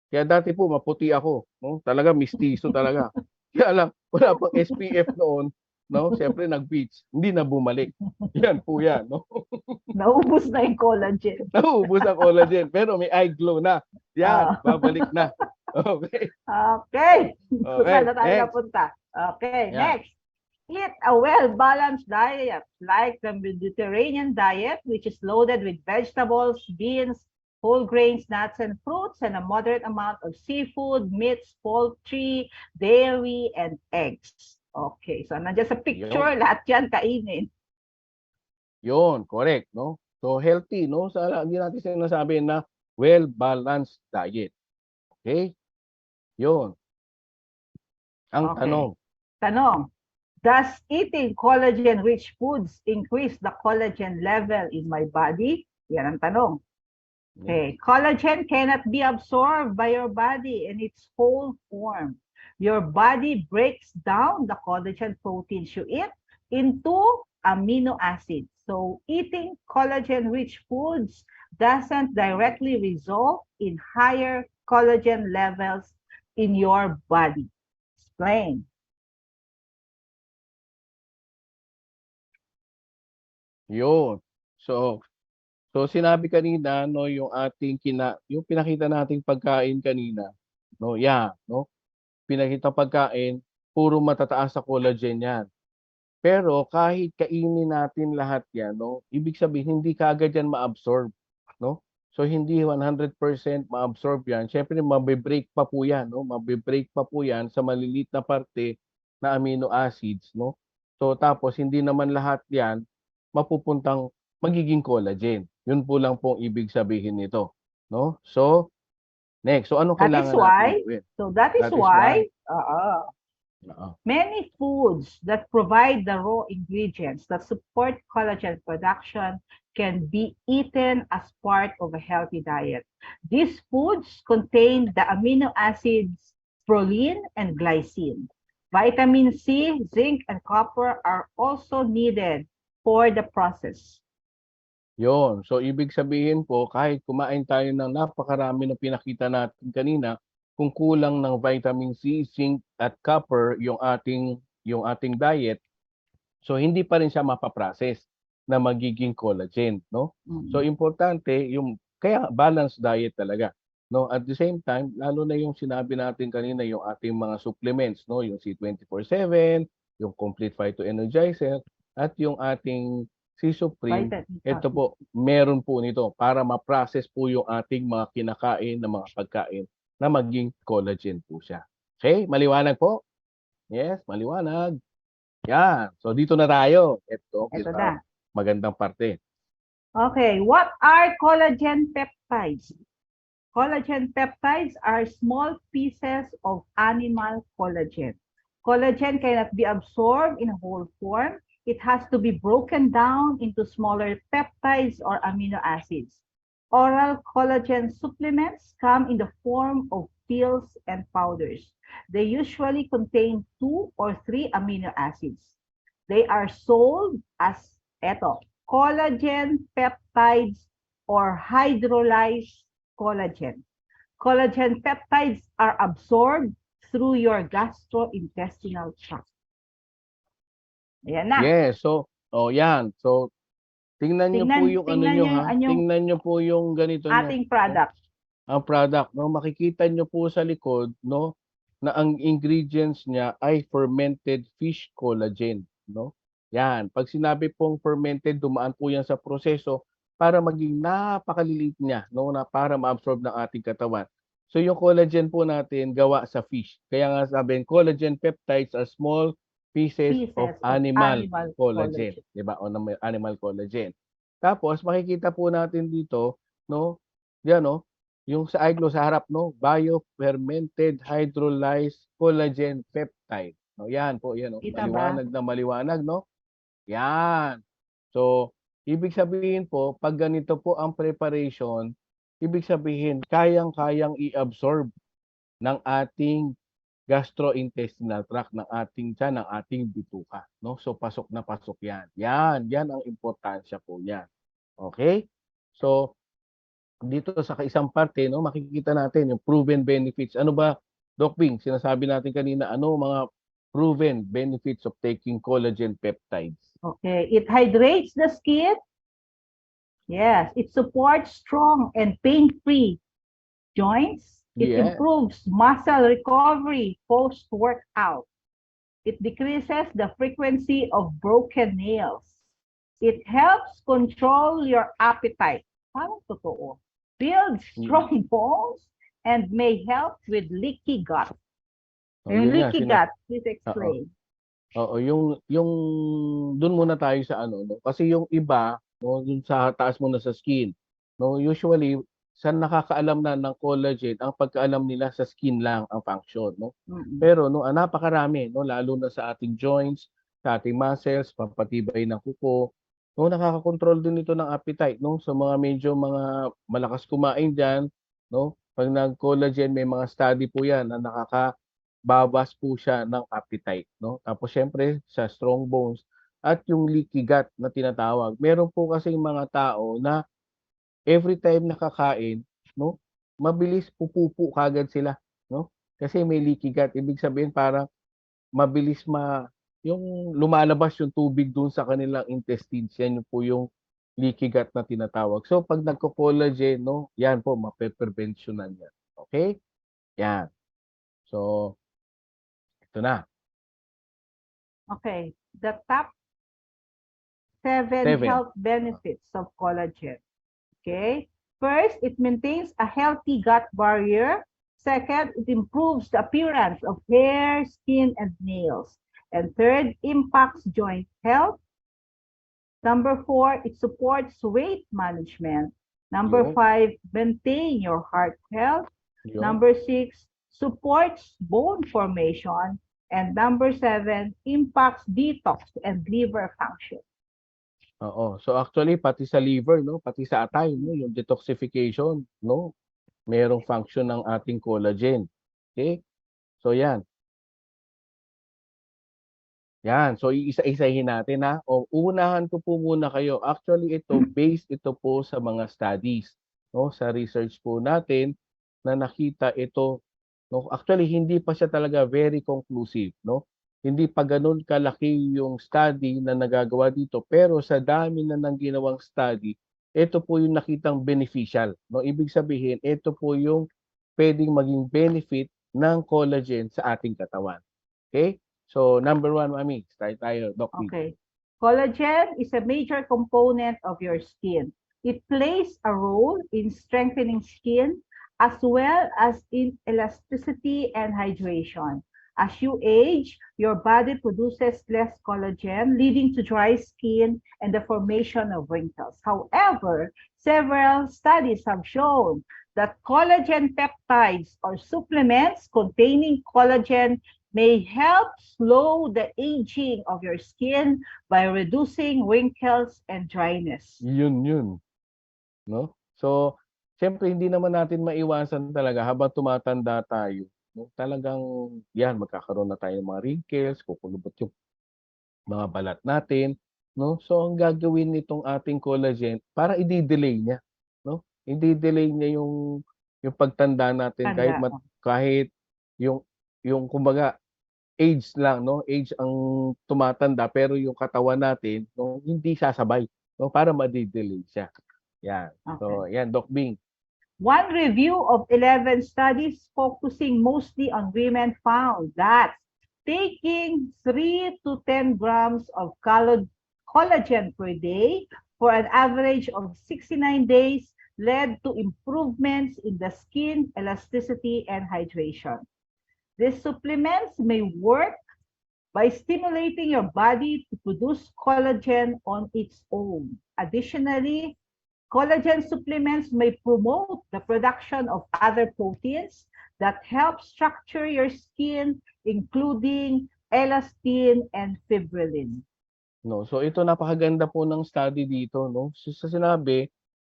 Kaya dati po maputi ako, no? Talaga mistiso talaga. Kaya lang, wala pang SPF noon, no? Siyempre nag-beach, hindi na bumalik. Yan po yan, no? Naubos na yung collagen. Nauubos ang collagen, pero may eye glow na. Yan, babalik na. Okay. Okay. So, Okay, saan na tayo next. napunta? Okay, Yeah. next. Eat a well-balanced diet like the Mediterranean diet, which is loaded with vegetables, beans, whole grains, nuts, and fruits, and a moderate amount of seafood, meats, poultry, dairy, and eggs. Okay, so nandiyan sa picture, lahat yan kainin. Yun, correct, no? So, healthy, no? Hindi natin sinasabi na well-balanced diet. Okay? Yun. Ang Okay. tanong. Tanong, does eating collagen-rich foods increase the collagen level in my body? Yan ang tanong. Okay, collagen cannot be absorbed by your body in its whole form. Your body breaks down the collagen proteins you eat into amino acids. So eating collagen-rich foods doesn't directly result in higher collagen levels in your body. Explain. Yun. So sinabi kanina no yung ating yung pinakita nating pagkain kanina, no, no. Pinakita pagkain, puro matataas sa collagen 'yan. Pero kahit kainin natin lahat 'yan, no, ibig sabihin hindi kaagad 'yan ma-absorb, no? So hindi 100% ma-absorb 'yan. Syempre mabe-break pa po 'yan, no? Mabe-break pa po 'yan sa maliliit na parte na amino acids, no? So tapos hindi naman lahat 'yan mapupuntang magiging collagen. Yun po lang pong ibig sabihin nito, no? So next, so ano That is kailangan why, natin gawin? that is why, Oo. many foods that provide the raw ingredients that support collagen production can be eaten as part of a healthy diet. These foods contain the amino acids proline and glycine. Vitamin C, zinc, and copper are also needed for the process. Yun. So, ibig sabihin po, kahit kumain tayo ng napakarami ng pinakita natin kanina, kung kulang ng vitamin C, zinc, at copper yung ating diet, so hindi pa rin siya mapaprocess na magiging collagen, no? So, importante yung kaya balanced diet talaga, no? At the same time, lalo na yung sinabi natin kanina, yung ating mga supplements, no? Yung C24/7, yung Complete Phyto Energizer, at yung ating C Supreme. Ito po, meron po nito para ma-process po yung ating mga kinakain na mga pagkain na maging collagen po siya. Okay? Maliwanag po? Yes, maliwanag. Yan. So, dito na tayo. Ito na. magandang parte. Okay, what are collagen peptides? Collagen peptides are small pieces of animal collagen. Collagen cannot be absorbed in whole form. It has to be broken down into smaller peptides or amino acids. Oral collagen supplements come in the form of pills and powders. They usually contain 2 or 3 amino acids. They are sold as collagen peptides or hydrolyzed collagen. Collagen peptides are absorbed through your gastrointestinal tract. Ayan na. Yes, so yan. So tingnan niyo po yung ano niyo ha. Tingnan niyo po yung ganito ating product. Ang product, no, makikita niyo po sa likod, no, na ang ingredients niya ay fermented fish collagen, no? Yan, pag sinabi pong fermented, dumaan po yan sa proseso para maging napakaliliit niya, no, na para ma-absorb ng ating katawan. So yung collagen po natin gawa sa fish. Kaya nga sabihin, collagen peptides are small pieces of animal collagen, 'di ba? O animal collagen. Tapos makikita po natin dito, no? Diyan, no? Yung sa iglo sa harap, no? Biofermented hydrolyzed collagen peptide. No, yan po, yan, no? Maliwanag na maliwanag, no? Yan. So, ibig sabihin po, pag ganito po ang preparation, ibig sabihin, kayang-kayang i-absorb ng ating gastrointestinal tract ng ating tiyan, ng ating bituka, no? So pasok na pasok 'yan. Yan ang importansya po niyan. Okay? So dito sa isang parte, no, makikita natin yung proven benefits. Ano ba, Doc Bing, sinasabi natin kanina, ano mga proven benefits of taking collagen peptides? Okay, it hydrates the skin. Yes, it supports strong and pain-free joints. It improves muscle recovery post-workout. It decreases the frequency of broken nails. It helps control your appetite. Parang totoo. Builds strong bones and may help with leaky gut. Yung leaky gut, please explain. Oo, yung doon muna tayo sa ano, no? Kasi yung iba, no, dun sa taas muna sa skin, no, usually sa nakakaalam na ng collagen, ang pagkaalam nila sa skin lang ang function, no? Pero no, napakarami, no, lalo na sa ating joints, sa ating muscles, pampatibay ng kuko, no, nakaka-control din ito ng appetite, no? Sa mga medyo mga malakas kumain diyan, no? Pag nag-collagen, may mga study po 'yan na nakakababas po siya ng appetite, no? Tapos syempre sa strong bones at yung leaky gut na tinatawag. Meron po kasing mga tao na every time nakakain, no, mabilis pupupo kagad sila, no? Kasi may leaky gut, ibig sabihin parang mabilis yung lumalabas yung tubig doon sa kanilang intestines, yan po yung leaky gut na tinatawag. So pag nagko-collagen, no, yan po mape-prevensyonan yan. Okay? Yan. So ito na. Okay, the top 7 health benefits of collagen. Okay. First, it maintains a healthy gut barrier. Second, it improves the appearance of hair, skin, and nails. And third, impacts joint health. Number 4, it supports weight management. Number 5, maintain your heart health. Number 6, supports bone formation. And number 7, impacts detox and liver function. Oo. So actually pati sa liver 'no, pati sa atay 'no, yung detoxification 'no, merong function ng ating collagen. Okay. So 'yan. 'Yan. So iisa-isahin natin, ha. O uunahan ko po muna kayo. Actually based ito po sa mga studies 'no, sa research po natin na nakita ito 'no. Actually hindi pa siya talaga very conclusive 'no. Hindi pa gano'n kalaki yung study na nagagawa dito, pero sa dami na ng ginawang study, ito po yung nakitang beneficial 'no. Ibig sabihin ito po yung puwedeng maging benefit ng collagen sa ating katawan. Okay. So number 1, mami, start tayo, Doc B. Okay. Collagen is a major component of your skin. It plays a role in strengthening skin as well as in elasticity and hydration. As you age, your body produces less collagen, leading to dry skin and the formation of wrinkles. However, several studies have shown that collagen peptides or supplements containing collagen may help slow the aging of your skin by reducing wrinkles and dryness. Yun, 'no? So, siyempre hindi naman natin maiwasan talaga habang tumatanda tayo 'no, talagang 'yan magkakaroon na tayo ng mga wrinkles, kukulubot yung mga balat natin 'no. So, ang gagawin nitong ating collagen para i-de-delay niya 'no, i-de-delay niya yung pagtanda natin kahit Tanda. kahit yung kumbaga age lang 'no, age ang tumatanda pero yung katawan natin 'no, hindi sasabay 'no, para made-delay siya, 'yan. Okay. So 'yan, Doc Bing. One review of 11 studies focusing mostly on women found that taking 3 to 10 grams of collagen per day for an average of 69 days led to improvements in the skin elasticity and hydration. These supplements may work by stimulating your body to produce collagen on its own. Additionally, collagen supplements may promote the production of other proteins that help structure your skin, including elastin and fibrillin. No, so ito napakaganda po ng study dito 'no, sa sinabi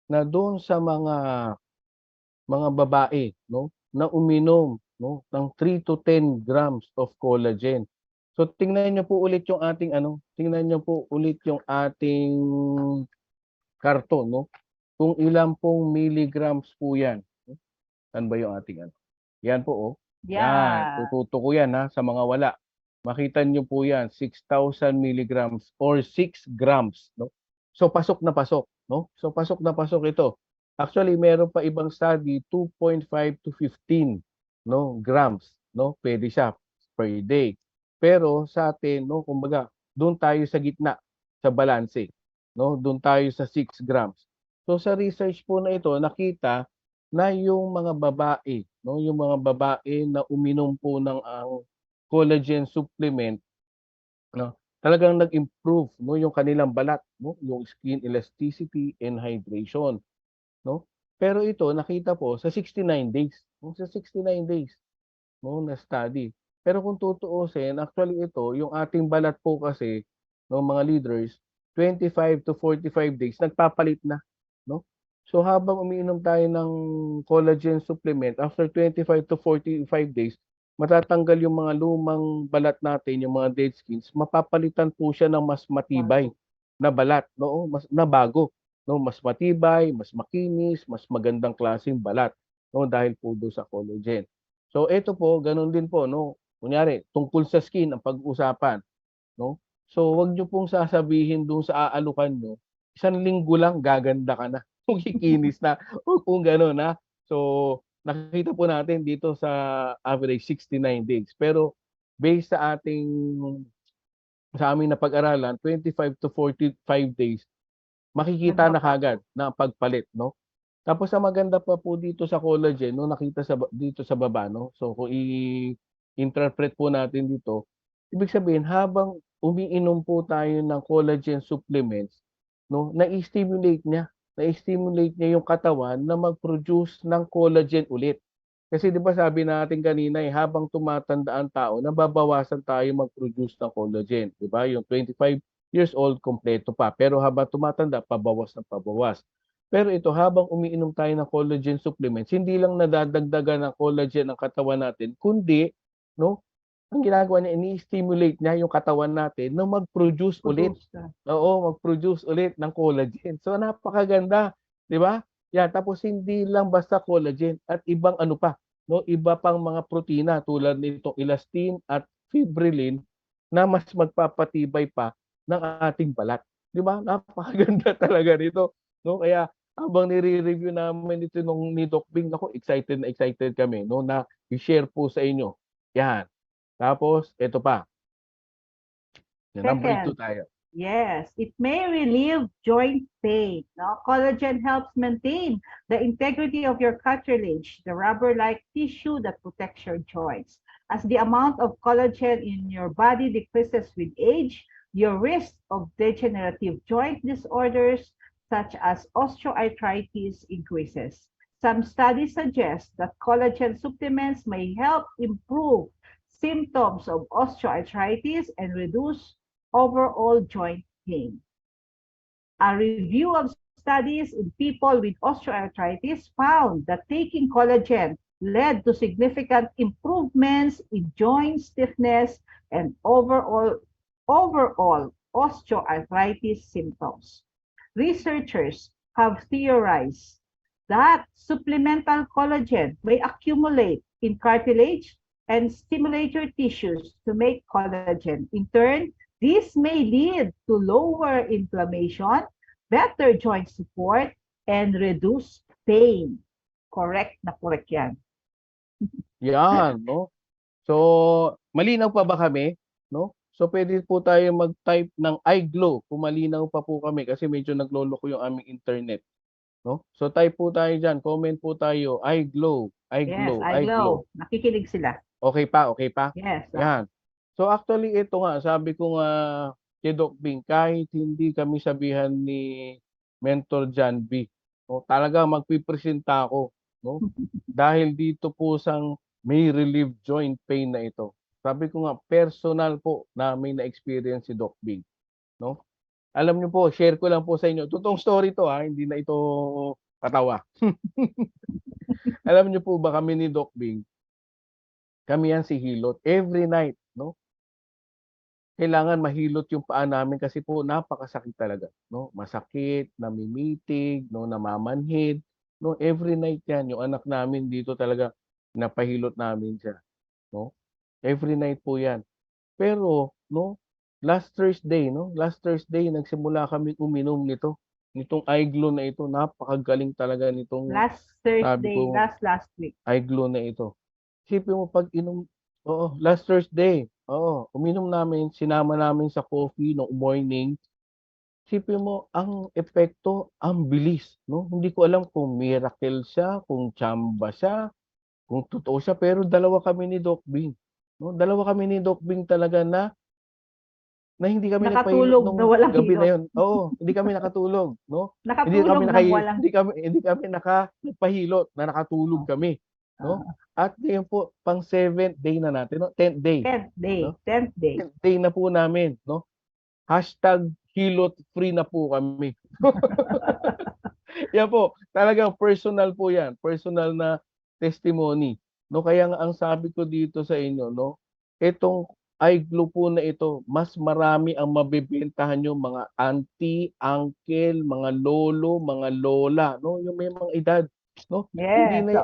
na doon sa mga babae 'no, na uminom 'no, ng 3 to 10 grams of collagen. So tingnan niyo po ulit yung ating ano, tingnan niyo po ulit yung ating karton 'no, kung ilan pong milligrams po 'yan. Saan ba yung ating ano? 'Yan po, oh. 'Yan, Yeah. tututo ko 'yan, ha, sa mga wala. Makita niyo po 'yan, 6,000 milligrams or 6 grams 'no. So pasok na pasok 'no. So pasok na pasok ito. Actually meron pa ibang study 2.5 to 15 'no, grams 'no, puwede siya per day. Pero sa atin 'no, kumbaga do'n tayo sa gitna, sa balanse 'no, do'n tayo sa 6 grams. So sa research po na ito nakita na yung mga babae 'no, yung mga babae na uminom po ng ang collagen supplement 'no, talagang nag-improve 'no, yung kanilang balat 'no, yung skin elasticity and hydration 'no. Pero ito nakita po sa 69 days, 'no, sa 69 days 'no, na study. Pero kung tutuusin actually ito yung ating balat po kasi ng mga leaders 25 to 45 days nagpapalit na 'no. So habang umiinom tayo ng collagen supplement after 25 to 45 days matatanggal yung mga lumang balat natin, yung mga dead skins, mapapalitan po siya ng mas matibay na balat, no, mas na bago, no, mas matibay, mas makinis, mas magandang klaseng balat, no, dahil po do sa collagen. So ito po, gano'n din po, no. Kunyari, tungkol sa skin ang pag-uusapan, no. So wag niyo pong sasabihin dun sa aalukan niyo, isang linggo lang gaganda ka na, kikinis na, huwag pong gano'n, ha. So nakita po natin dito sa average 69 days. Pero based sa aming napag-aralan, 25 to 45 days, makikita na kaagad na ang pagpalit, no? Tapos ang maganda pa po dito sa collagen 'no, nakita dito sa baba 'no. So kung i-interpret po natin dito, ibig sabihin habang umiinom po tayo ng collagen supplements 'no, na-stimulate niya yung katawan na mag-produce ng collagen ulit. Kasi 'di ba sabi natin kanina, habang tumatanda ang tao nababawasan tayo mag-produce ng collagen, 'di ba? Yung 25 years old, kompleto pa. Pero habang tumatanda, pabawas ng pabawas. Pero ito, habang umiinom tayo ng collagen supplements, hindi lang nadadagdagan ng collagen ang katawan natin, kundi, no, ang ginagawa niya, ini-stimulate niya yung katawan natin na mag-produce ulit. Produce na. Oo, mag-produce ulit ng collagen. So, napakaganda, di ba? Yan, tapos hindi lang basta collagen at ibang ano pa, no? Iba pang mga protina tulad nitong elastin at fibrillin na mas magpapatibay pa ng ating balat. Di ba? Napakaganda talaga nito, no? Kaya habang nire-review namin ito ni Doc Bing, ako excited na excited kami, no, na i-share po sa inyo. Yan. Tapos, ito pa. Number 2 Second, tayo. yes, it may relieve joint pain. No? Collagen helps maintain the integrity of your cartilage, the rubber-like tissue that protects your joints. As the amount of collagen in your body decreases with age, your risk of degenerative joint disorders such as osteoarthritis increases. Some studies suggest that collagen supplements may help improve symptoms of osteoarthritis and reduce overall joint pain. A review of studies in people with osteoarthritis found that taking collagen led to significant improvements in joint stiffness and overall osteoarthritis symptoms. Researchers have theorized that supplemental collagen may accumulate in cartilage and stimulate your tissues to make collagen. In turn, this may lead to lower inflammation, better joint support, and reduced pain. Correct na correct yan. Yan, no? So, malinaw pa ba kami? No? So, pwede po tayo mag-type ng iGlow kung malinaw pa po kami kasi medyo nagloloko yung aming internet. No? So, type po tayo dyan. Comment po tayo. iGlow. Yes, iGlow. I iGlow. glow. Nakikinig sila. Okay pa? Okay pa? Yes. Yan. So, actually, ito nga. Sabi ko nga kay Doc Bing, kahit hindi kami sabihan ni Mentor John B, no, talaga magpipresenta ako. No? Dahil dito po sang may relieve joint pain na ito. Sabi ko nga, personal po namin na-experience si Doc Bing. No? Alam niyo po, share ko lang po sa inyo. Totoong story to, hindi na ito patawa. Alam niyo po ba kami ni Doc Bing, kami yan si Hilot. Every night, no? Kailangan mahilot yung paa namin kasi po napakasakit talaga, no? Masakit, namimitig, no, namamanhid, no? Every night yan. Yung anak namin dito talaga napahilot namin siya, no? Every night po yan. Pero, no, last Thursday, no? Last Thursday nagsimula kami uminom nitong iGlow na ito. Napakagaling talaga nitong Last sabi Thursday, ko last week. iGlow na ito. Isipin mo pag inom, oo, last Thursday, oo, uminom namin, sinama namin sa coffee no morning. Isipin mo, ang epekto, ang bilis, no? Hindi ko alam kung miracle siya, kung tsamba siya, kung totoo siya, pero dalawa kami ni Doc Bing. No? Dalawa kami ni Doc Bing talaga na hindi kami nagpahilot Nakatulog na nung walang gabi na hilot. yun. Oo, hindi kami nakatulog, no? Nakatulog ng walang Hindi kami nagpahilot na nakatulog kami, no? At ngayon po pang 7th day na natin, no? 10th day, 10th day. no? 10th day. 10th day na po namin, no? #hilot free na po kami. Yan po, talagang personal po yan, personal na testimony, no? Kaya nga ang sabi ko dito sa inyo, no? Itong iGlow po na ito, mas marami ang mabebentahan yung mga auntie, uncle, mga lolo, mga lola, no? Yung may mga edad, no? Hindi Yes, na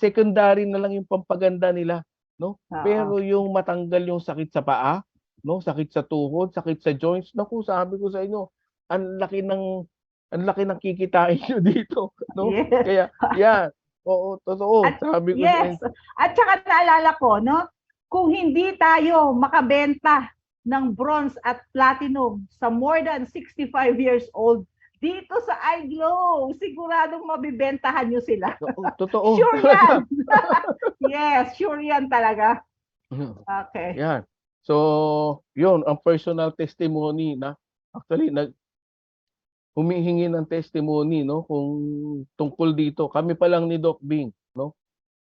secondary na lang yung pampaganda nila, no? oo. Pero yung matanggal yung sakit sa paa, no? Sakit sa tuhod, sakit sa joints, naku, sabi ko sa inyo, ang laki ng kikitain nyo dito, no? Yes. Kaya, yan, oo, totoo, sabi ko sa Yes. inyo. At saka naalala ko, no? Kung hindi tayo makabenta ng bronze at platinum sa more than 65 years old, dito sa iGlow, siguradong mabibentahan nyo sila. Totoo. Sure yan. Yes, sure yan talaga. Okay. Yan. So, yun, ang personal testimony na actually humihingi ng testimony, no, kung tungkol dito. Kami pa lang ni Doc Bing, no?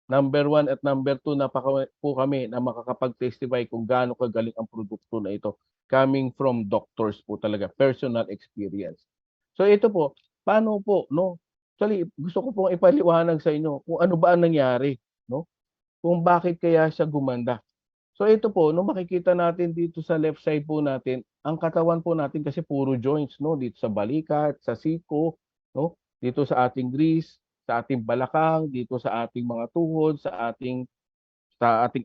Number 1 at number 2 na po kami na makakapag-testify kung gaano kagaling ang produkto na ito. Coming from doctors po talaga, personal experience. So ito po, paano po, no? Actually, gusto ko pong ipaliwanag sa inyo kung ano ba ang nangyari, no? Kung bakit kaya siya gumanda. So ito po, no, makikita natin dito sa left side po natin, ang katawan po natin kasi puro joints, no? Dito sa balikat, sa siko, no? Dito sa ating wrist, sa ating balakang, dito sa ating mga tuhod, sa ating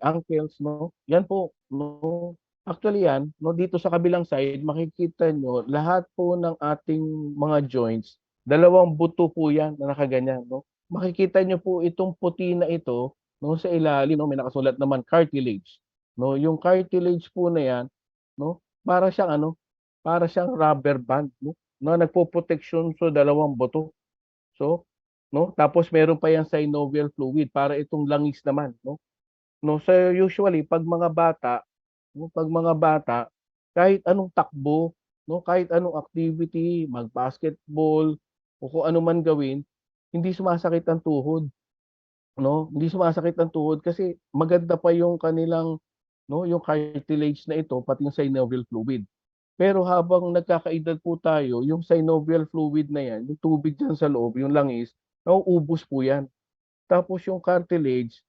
ankles, no? Yan po, no? Actually yan, no, dito sa kabilang side, makikita nyo, lahat po ng ating mga joints, dalawang buto po yan na nakaganyan, no? Makikita nyo po itong puti na ito, no, sa ilalim, no, may nakasulat naman cartilage. No, yung cartilage po na yan, no, para siyang rubber band, no, na nagpo-protection sa dalawang buto. So, no, tapos meron pa yang synovial fluid para itong langis naman, no. No, so usually pag mga bata, no, kahit anong takbo, no, kahit anong activity, mag-basketball o kung ano man gawin, hindi sumasakit ang tuhod, no? Hindi sumasakit ang tuhod kasi maganda pa yung kanilang, no, yung cartilage na ito pati yung synovial fluid. Pero habang nagkakaedad po tayo, yung synovial fluid na yan, yung tubig diyan sa loob, yung langis, nauubos po yan. Tapos yung cartilage,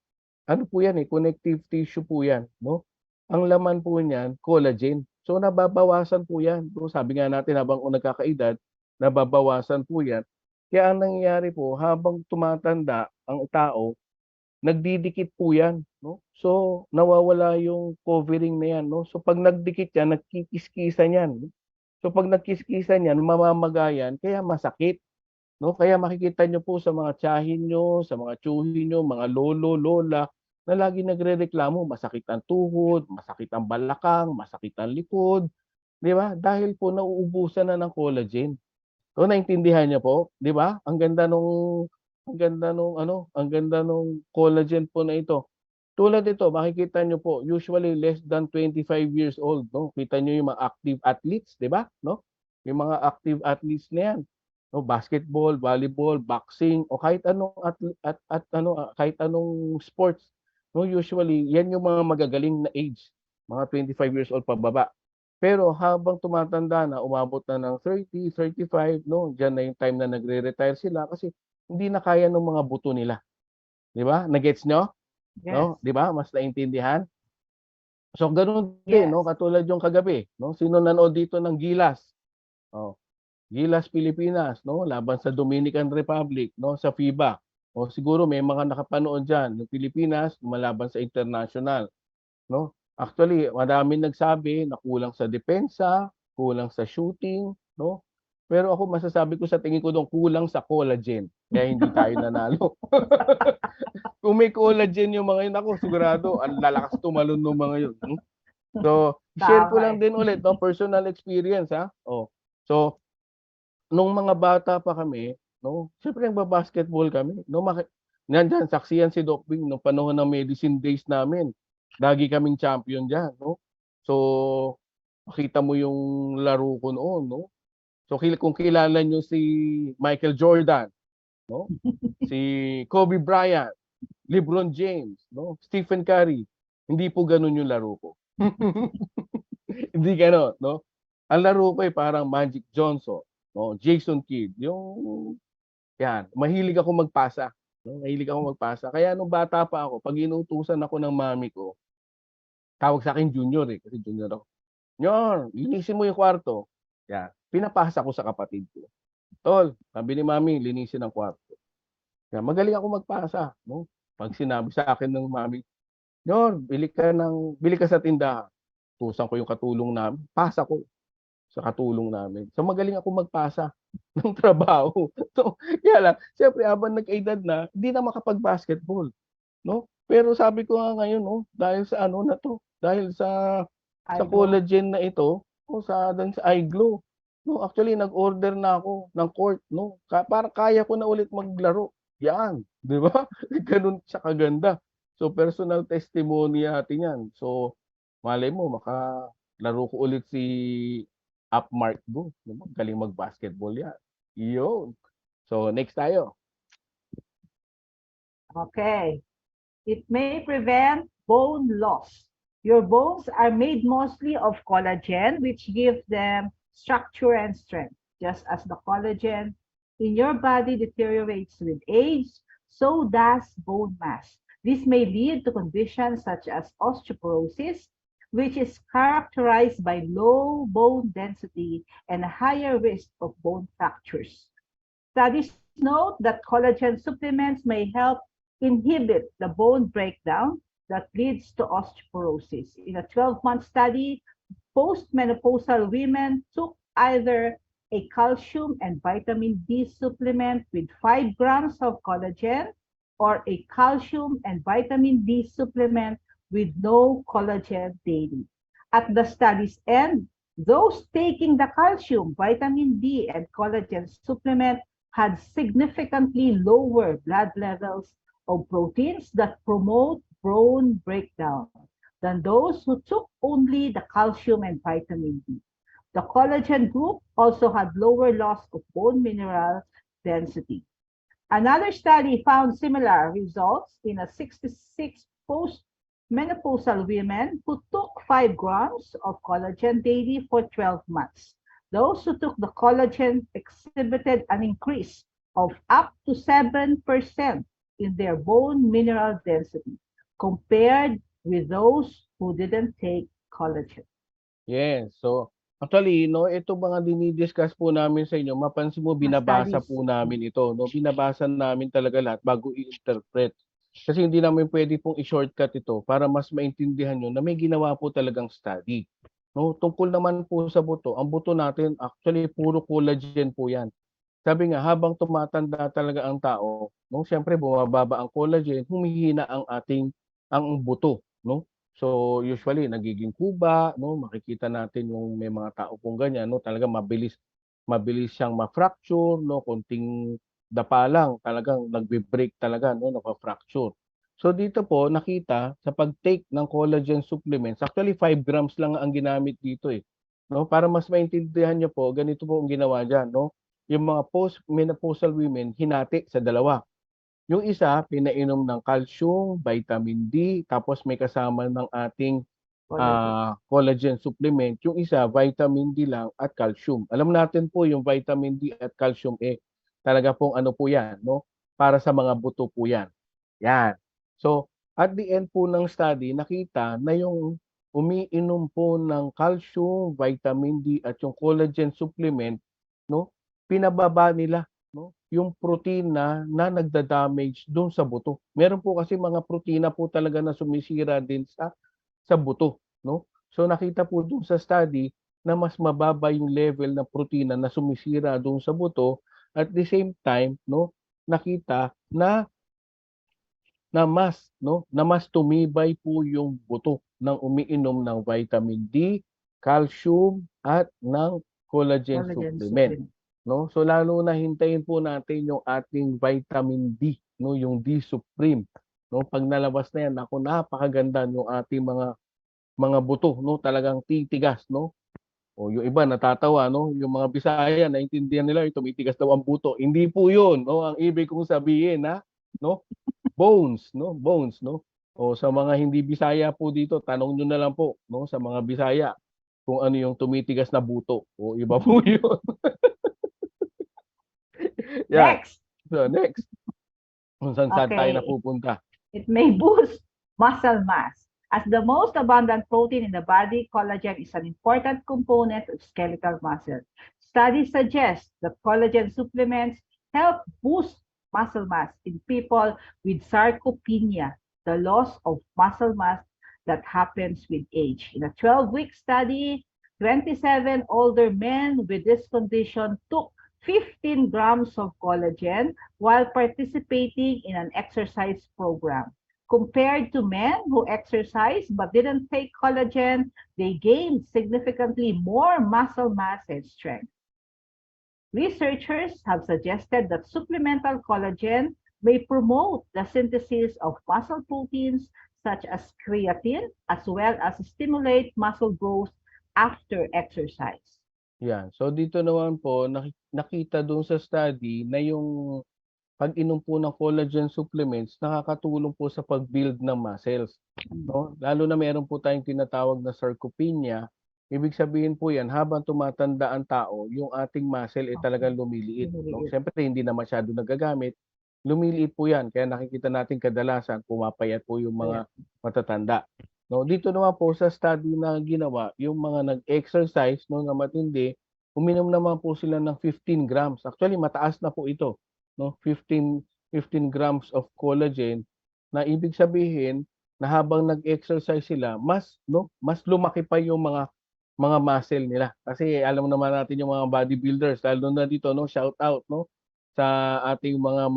ano po yan, connective tissue po yan, no? Ang laman po niyan, collagen. So nababawasan po yan. So, sabi nga natin habang nagkakaedad, nababawasan po yan. Kaya ang nangyayari po, habang tumatanda ang tao, nagdidikit po yan, no? So nawawala yung covering na yan, no? So pag nagdikit yan, nagkikiskisan yan. No? So pag nagkiskisan yan, mamamagayan, kaya masakit. No, kaya makikita nyo po sa mga tiyahin nyo, sa mga tiyuhin nyo, mga lolo, lola, na lagi nagrereklamo, masakit ang tuhod, masakit ang balakang, masakit ang likod, di ba? Dahil po nauubusan na ng collagen. So naintindihan niyo po, di ba? Ang ganda nung collagen po na ito. Tulad ito, makikita nyo po, usually less than 25 years old, no? Kita nyo yung mga active athletes, di ba? No? Yung mga active athletes na yan, no? Basketball, volleyball, boxing, o kahit anong kahit anong sports, no? Usually, yan yung mga magagaling na age, mga 25 years old pababa. Pero habang tumatanda na, umabot na ng 30, 35, no? Diyan na yung time na nagre-retire sila kasi hindi na kaya ng mga buto nila. Di ba? Nagets nyo? Yes. No? Di ba? Mas naintindihan? So, ganoon din, Yes. no? Katulad yung kagabi, no? Sino nanood dito ng Gilas? Oh, Gilas Pilipinas, no? Laban sa Dominican Republic, no? Sa FIBA. O siguro may mga nakapanood diyan, yung Pilipinas lumalaban sa international, no? Actually, maraming nagsabi na kulang sa depensa, kulang sa shooting, no? Pero ako masasabi ko sa tingin ko doon kulang sa collagen. Kaya hindi tayo nanalo. Kung may collagen yung mga yun, ako sigurado ang lalakas tumalon ng mga yun. So, share ko Tama lang eh. din ulit, no, personal experience ha. Oh. So, nung mga bata pa kami, no, syempre nagba-basketball kami, no, nandiyan saksiyan si Doc Bing nung panahon ng medicine days namin. Lagi kaming champion diyan, no. So, makita mo yung laro ko noon, no. So, kung kilala niyo si Michael Jordan, no, si Kobe Bryant, LeBron James, no, Stephen Curry, hindi po ganoon yung laro ko. Hindi gano'n, no? Ang laro ko ay parang Magic Johnson, no? Jason Kidd, yung yan, mahilig ako magpasa, no? Mahilig ako magpasa. Kaya nung bata pa ako, pag inuutusan ako ng mami ko, tawag sa akin junior kasi junior ako. "Junior, linisin mo yung kwarto." Yan, pinapasa ko sa kapatid ko. "Tol," sabi ni mami, "linisin ang kwarto." Yan, magaling ako magpasa, no? Pag sinabi sa akin ng mami, "Junior, bili ka sa tindahan." Utusan ko yung katulong namin, pasa ko sa katulong namin. So magaling ako magpasa ng trabaho. So kaya lang, siyempre habang nag-edad na, hindi na makapag-basketball, no? Pero sabi ko nga ngayon, no, dahil sa ano na 'to, dahil sa Eyeglow. collagen na ito, o sa iGlow, no, actually nag-order na ako ng court, no, para kaya ko na ulit maglaro. Yan, 'di ba? Gano'n siya kaganda. So personal testimony natin 'yan. So malay mo makalaro ko ulit si Upmark Go, 'di ba? Galing mag-basketball 'yan. 'Yun. So next tayo. Okay. It may prevent bone loss. Your bones are made mostly of collagen, which gives them structure and strength. Just as the collagen in your body deteriorates with age, so does bone mass. This may lead to conditions such as osteoporosis, which is characterized by low bone density and a higher risk of bone fractures. Studies note that collagen supplements may help inhibit the bone breakdown that leads to osteoporosis. In a 12-month study, postmenopausal women took either a calcium and vitamin D supplement with 5 grams of collagen or a calcium and vitamin D supplement with no collagen daily. At the study's end, those taking the calcium, vitamin D, and collagen supplement had significantly lower blood levels of proteins that promote bone breakdown than those who took only the calcium and vitamin D. The collagen group also had lower loss of bone mineral density. Another study found similar results in a 66 postmenopausal women who took 5 grams of collagen daily for 12 months. Those who took the collagen exhibited an increase of up to 7% in their bone mineral density compared with those who didn't take collagen. Yes. So, actually, no, ito mga dinidiscuss po namin sa inyo, mapansin mo, binabasa Studies. po namin ito. No? Binabasa namin talaga lahat bago i-interpret. Kasi hindi namin pwede pong i-shortcut ito para mas maintindihan nyo na may ginawa po talagang study. No? Tungkol naman po sa buto, ang buto natin, actually, puro collagen po yan. Sabi nga, habang tumatanda talaga ang tao, no, siyempre bumababa ang collagen, humihina ang buto, no? So usually nagiging kuba, no, makikita natin yung may mga tao pong ganyan, no, talaga mabilis siyang ma-fracture, no, konting dapa lang, talagang nagbe-break talaga, no, napa-fracture. So dito po nakita sa pag-take ng collagen supplements, actually 5 grams lang ang ginamit dito eh. No, para mas maintindihan niyo po, ganito po ang ginawa diyan, no? Yung mga postmenopausal women hinati sa dalawa. Yung isa, pinainom ng calcium, vitamin D, tapos may kasama ng ating collagen supplement. Yung isa, vitamin D lang at calcium. Alam natin po yung vitamin D at calcium talaga pong ano po yan, no? Para sa mga buto po yan. Yan. So, at the end po ng study, nakita na yung umiinom po ng calcium, vitamin D at yung collagen supplement, no? Pinababa nila, no, yung protina na nagda-damage doon sa buto. Meron po kasi mga protina po talaga na sumisira din sa buto, no? So nakita po doon sa study na mas mababa yung level ng protina na sumisira doon sa buto, at the same time, no, nakita na mas tumibay po yung buto ng umiinom ng vitamin D, calcium at ng collagen supplement. No? So lalo na hintayin po natin yung ating vitamin D, no, yung D Supreme. No, pag nalabas na yan, ako napakaganda yung ating mga buto, no, talagang titigas, no. O yung iba natatawa, no, yung mga Bisaya naintindihan nila yung tumitigas daw ang buto. Hindi po 'yun, no. Ang ibig kong sabihin, no, bones, no, bones, no. O sa mga hindi Bisaya po dito, tanong niyo na lang po, no, sa mga Bisaya kung ano yung tumitigas na buto. O iba po 'yun. Yeah. Next. So next. Kung saan tayo Okay. napupunta. It may boost muscle mass. As the most abundant protein in the body, collagen is an important component of skeletal muscle. Studies suggest that collagen supplements help boost muscle mass in people with sarcopenia, the loss of muscle mass that happens with age. In a 12-week study, 27 older men with this condition took 15 grams of collagen while participating in an exercise program. Compared to men who exercise but didn't take collagen, they gained significantly more muscle mass and strength. Researchers have suggested that supplemental collagen may promote the synthesis of muscle proteins such as creatine, as well as stimulate muscle growth after exercise. Yan. So dito naman po nakita doon sa study na yung pag-inom po ng collagen supplements, nakakatulong po sa pag-build ng muscles, no? Lalo na meron po tayong tinatawag na sarcopenia. Ibig sabihin po 'yan, habang tumatanda ang tao, yung ating muscle ay talagang lumiliit, no? Lumiliit. Siyempre hindi na masyado nagagamit, lumiliit po 'yan. Kaya nakikita natin kadalasan pumapayat po yung mga matatanda, no? Dito naman po sa study na ginawa, yung mga nag-exercise, no, na matindi, uminom naman po sila ng 15 grams. Actually, mataas na po ito, no? 15 grams of collagen, na ibig sabihin na habang nag-exercise sila, mas lumaki pa yung mga muscle nila. Kasi alam naman natin yung mga bodybuilders, lalo na dito, no, shout out, no, sa ating mga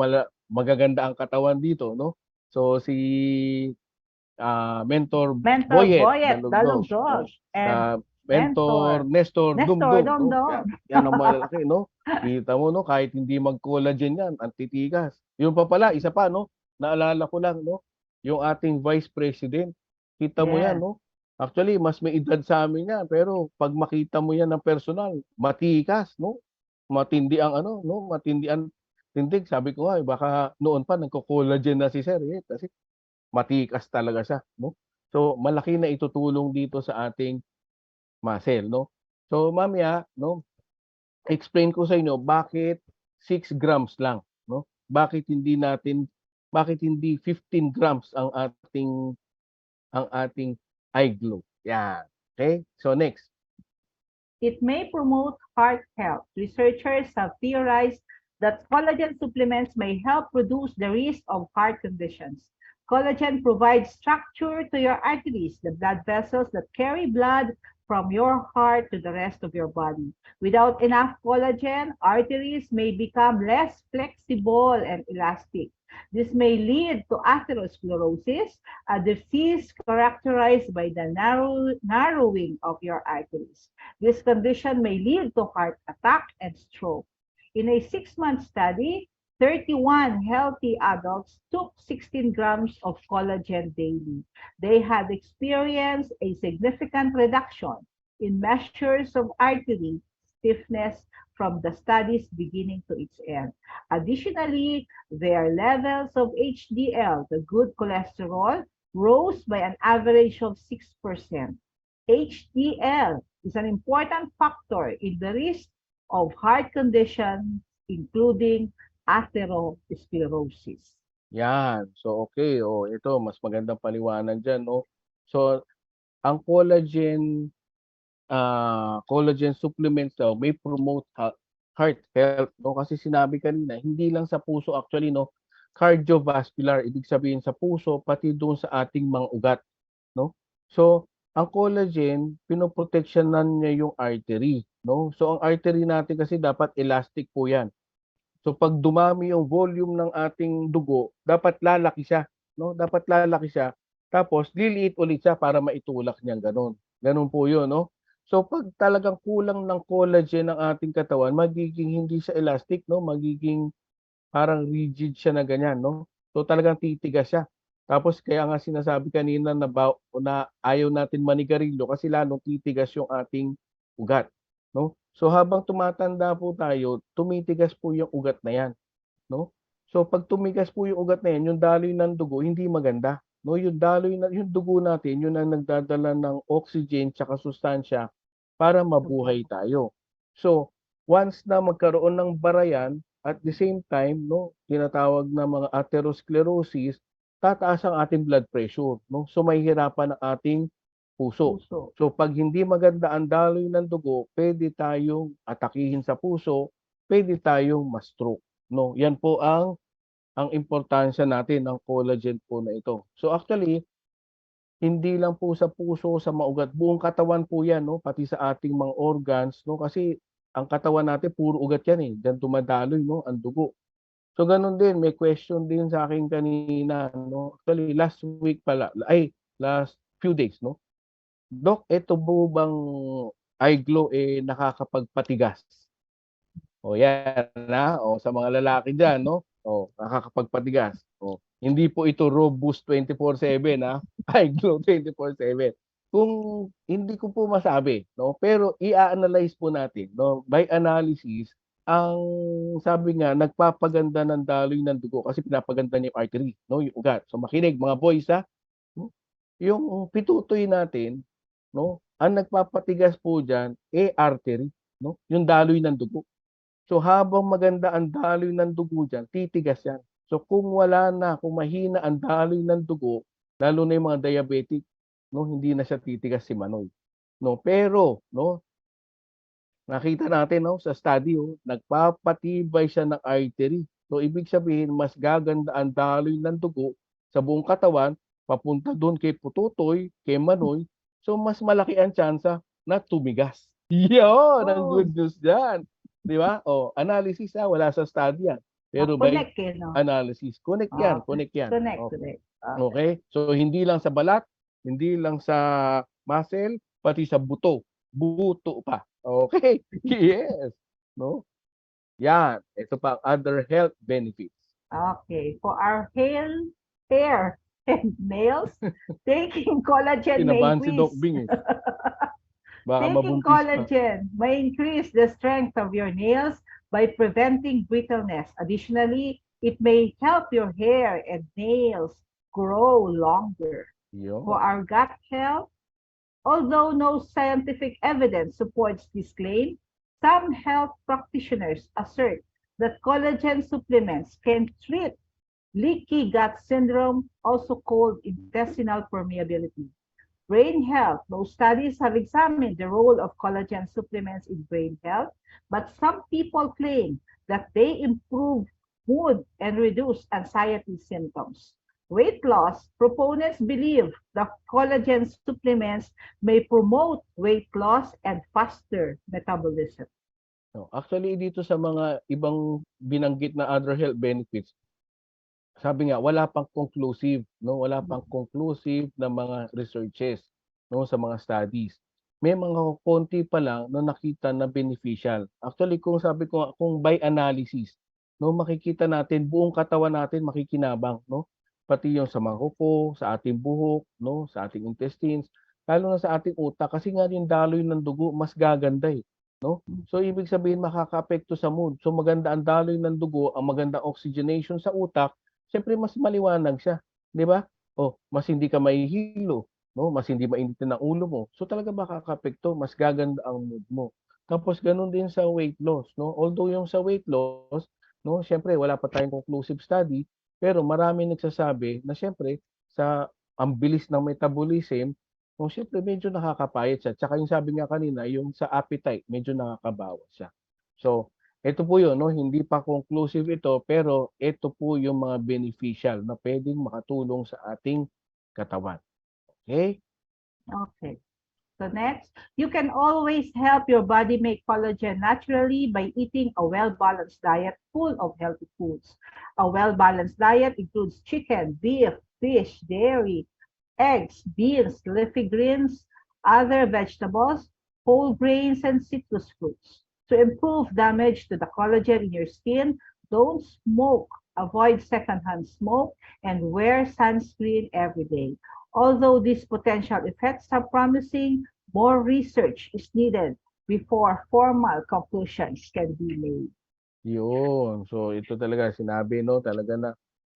magaganda ang katawan dito, no. So si Mentor Mentor Boyet Boyet Dalugdog, no, Dalugdog and sa Mentor Nestor Nestor Dumdum, no. Dongdong. Yan ang malalaki, no. Kita mo, no, kahit hindi mag-collagen yan, ang titigas. Yun pa pala, isa pa, no, naalala ko lang, no, yung ating Vice President. Kita mo yan, Yes. no. Actually, mas may edad sa amin yan, pero pag makita mo yan ng personal, matikas, no. Matindi ang ano, no, matindi ang tindig. Sabi ko nga, baka noon pa nagko-collagen na si Sir, kasi matikas talaga siya, no. So, malaki na itutulong dito sa ating muscle, no. So, mamaya, no, explain ko sa inyo bakit 6 grams lang, no? Bakit hindi 15 grams ang ating eye glow. Yan. Okay? So next. It may promote heart health. Researchers have theorized that collagen supplements may help reduce the risk of heart conditions. Collagen provides structure to your arteries, the blood vessels that carry blood from your heart to the rest of your body. Without enough collagen, arteries may become less flexible and elastic. This may lead to atherosclerosis, a disease characterized by the narrowing of your arteries. This condition may lead to heart attack and stroke. In a 6-month study, 31 healthy adults took 16 grams of collagen daily. They had experienced a significant reduction in measures of artery stiffness from the study's beginning to its end. Additionally, their levels of HDL, the good cholesterol, rose by an average of 6%. HDL is an important factor in the risk of heart conditions, including atherosclerosis. Yan. So okay, ito mas magandang paliwanag diyan, no. So ang collagen supplements daw may promote heart health, no, kasi sinabi kanina hindi lang sa puso actually, no, cardiovascular, ibig sabihin sa puso pati doon sa ating mga ugat, no. So ang collagen pinoproteksyonan niya yung artery, no. So ang artery natin kasi dapat elastic po yan. So pag dumami yung volume ng ating dugo, dapat lalaki siya, no? Dapat lalaki siya. Tapos liliit ulit siya para maitulak niyan gano'n. Gano'n po 'yun, no? So pag talagang kulang ng collagen ang ating katawan, magiging hindi siya elastic, no? Magiging parang rigid siya na ganyan, no? So talagang titigas siya. Tapos kaya nga sinasabi kanina na ayaw natin manigarilyo kasi lalong titigas yung ating ugat, no? So habang tumatanda po tayo, tumitigas po yung ugat na yan, no? So pag tumigas po yung ugat na yan, yung daloy ng dugo hindi maganda, no? Yung dugo natin, yun ang nagdadala ng oxygen tsaka sustansya para mabuhay tayo. So once na magkaroon ng barayan, at the same time, no, tinatawag na mga atherosclerosis, tataas ang ating blood pressure, no? So mahihirapan ang ating puso. So pag hindi maganda ang daloy ng dugo, pwede tayong atakihin sa puso, pwede tayong ma-stroke, no? Yan po ang importansya natin ng collagen po na ito. So actually, hindi lang po sa puso, sa maugat, buong katawan po yan, no? Pati sa ating mga organs, no? Kasi ang katawan natin puro ugat yan eh. Diyan dumadaloy, no, ang dugo. So ganun din, may question din sa akin kanina, no. Actually last few days, no. Doc, ito po bang eye glow nakakapagpatigas? Yan na, sa mga lalaki diyan, no. Nakakapagpatigas. Hindi po ito robust 24/7 eye glow 24/7. Kung hindi ko po masabi, no, pero i-a-analyze po natin, no, by analysis ang sabi nga, nagpapaganda ng daloy ng dugo kasi pinapaganda niya yung artery, no, yung ugat. So makinig mga boys, ha. No? Yung pitutoy natin, no, ang nagpapatigas po diyan artery, no, yung daloy ng dugo. So habang maganda ang daloy ng dugo diyan, titigas yan. So kung wala na, kung mahina ang daloy ng dugo, lalo na yung mga diabetic, no, hindi na siya titigas si Manoy. No, pero no, nakita natin no sa study nagpapatibay siya ng artery. So ibig sabihin mas gaganda ang daloy ng dugo sa buong katawan papunta doon kay Pututoy, kay Manoy. So mas malaki ang tsansa na tumigas. Yun ang Oh, good news diyan. 'Di ba? Oh, analysis wala sa study yan. Pero by connect no? analysis, connect yan, connect yan. Connect, Oh, connect. okay? So hindi lang sa balat, hindi lang sa muscle, pati sa buto. Buto pa. Okay? Yes. No? Yan. Ito pa ang other health benefits. Okay. For our hair and nails, taking collagen may Kinabahan si Doc increase. Bing Baka Taking mabuntis pa. collagen may increase the strength of your nails by preventing brittleness. Additionally, it may help your hair and nails grow longer. For Yun. our gut health, although no scientific evidence supports this claim, some health practitioners assert that collagen supplements can treat leaky gut syndrome, also called intestinal permeability. Brain health. Most studies have examined the role of collagen supplements in brain health, but some people claim that they improve mood and reduce anxiety symptoms. Weight loss. Proponents believe the collagen supplements may promote weight loss and faster metabolism. No. Actually, dito sa mga ibang binanggit na other health benefits, sabi nga wala pang conclusive, no? Wala pang conclusive na mga researches, no, sa mga studies. May mga konti pa lang na nakita na beneficial. Actually, kung sabi ko nga, kung by analysis, no, makikita natin buong katawan natin makikinabang, no? Pati yung sa mga kuko, sa ating buhok, no, sa ating intestines, lalo na sa ating utak kasi nga yung daloy ng dugo mas gaganda no? So ibig sabihin makakaapekto sa mood. So maganda ang daloy ng dugo, ang magandang oxygenation sa utak, siyempre mas maliwanag siya, 'di ba? Oh, mas hindi ka mahihilo, no? Mas hindi mainitin ang ulo mo. So talaga makakaapekto, mas gaganda ang mood mo. Tapos ganoon din sa weight loss, no? Although yung sa weight loss, no, siyempre wala pa tayong conclusive study, pero marami nagsasabi na siyempre sa ang bilis ng metabolism, no, siyempre medyo nakakapayat siya. Tsaka yung sabi nga kanina, yung sa appetite, medyo nakakabawas siya. So, ito po yun, no? Hindi pa conclusive ito, pero ito po yung mga beneficial na pwedeng makatulong sa ating katawan. Okay? Okay. So next, you can always help your body make collagen naturally by eating a well-balanced diet full of healthy foods. A well-balanced diet includes chicken, beef, fish, dairy, eggs, beans, leafy greens, other vegetables, whole grains, and citrus fruits. To improve damage to the collagen in your skin, don't smoke, avoid secondhand smoke, and wear sunscreen every day. Although these potential effects are promising, more research is needed before formal conclusions can be made. Yun. So, ito talaga sinabi, no? Talaga na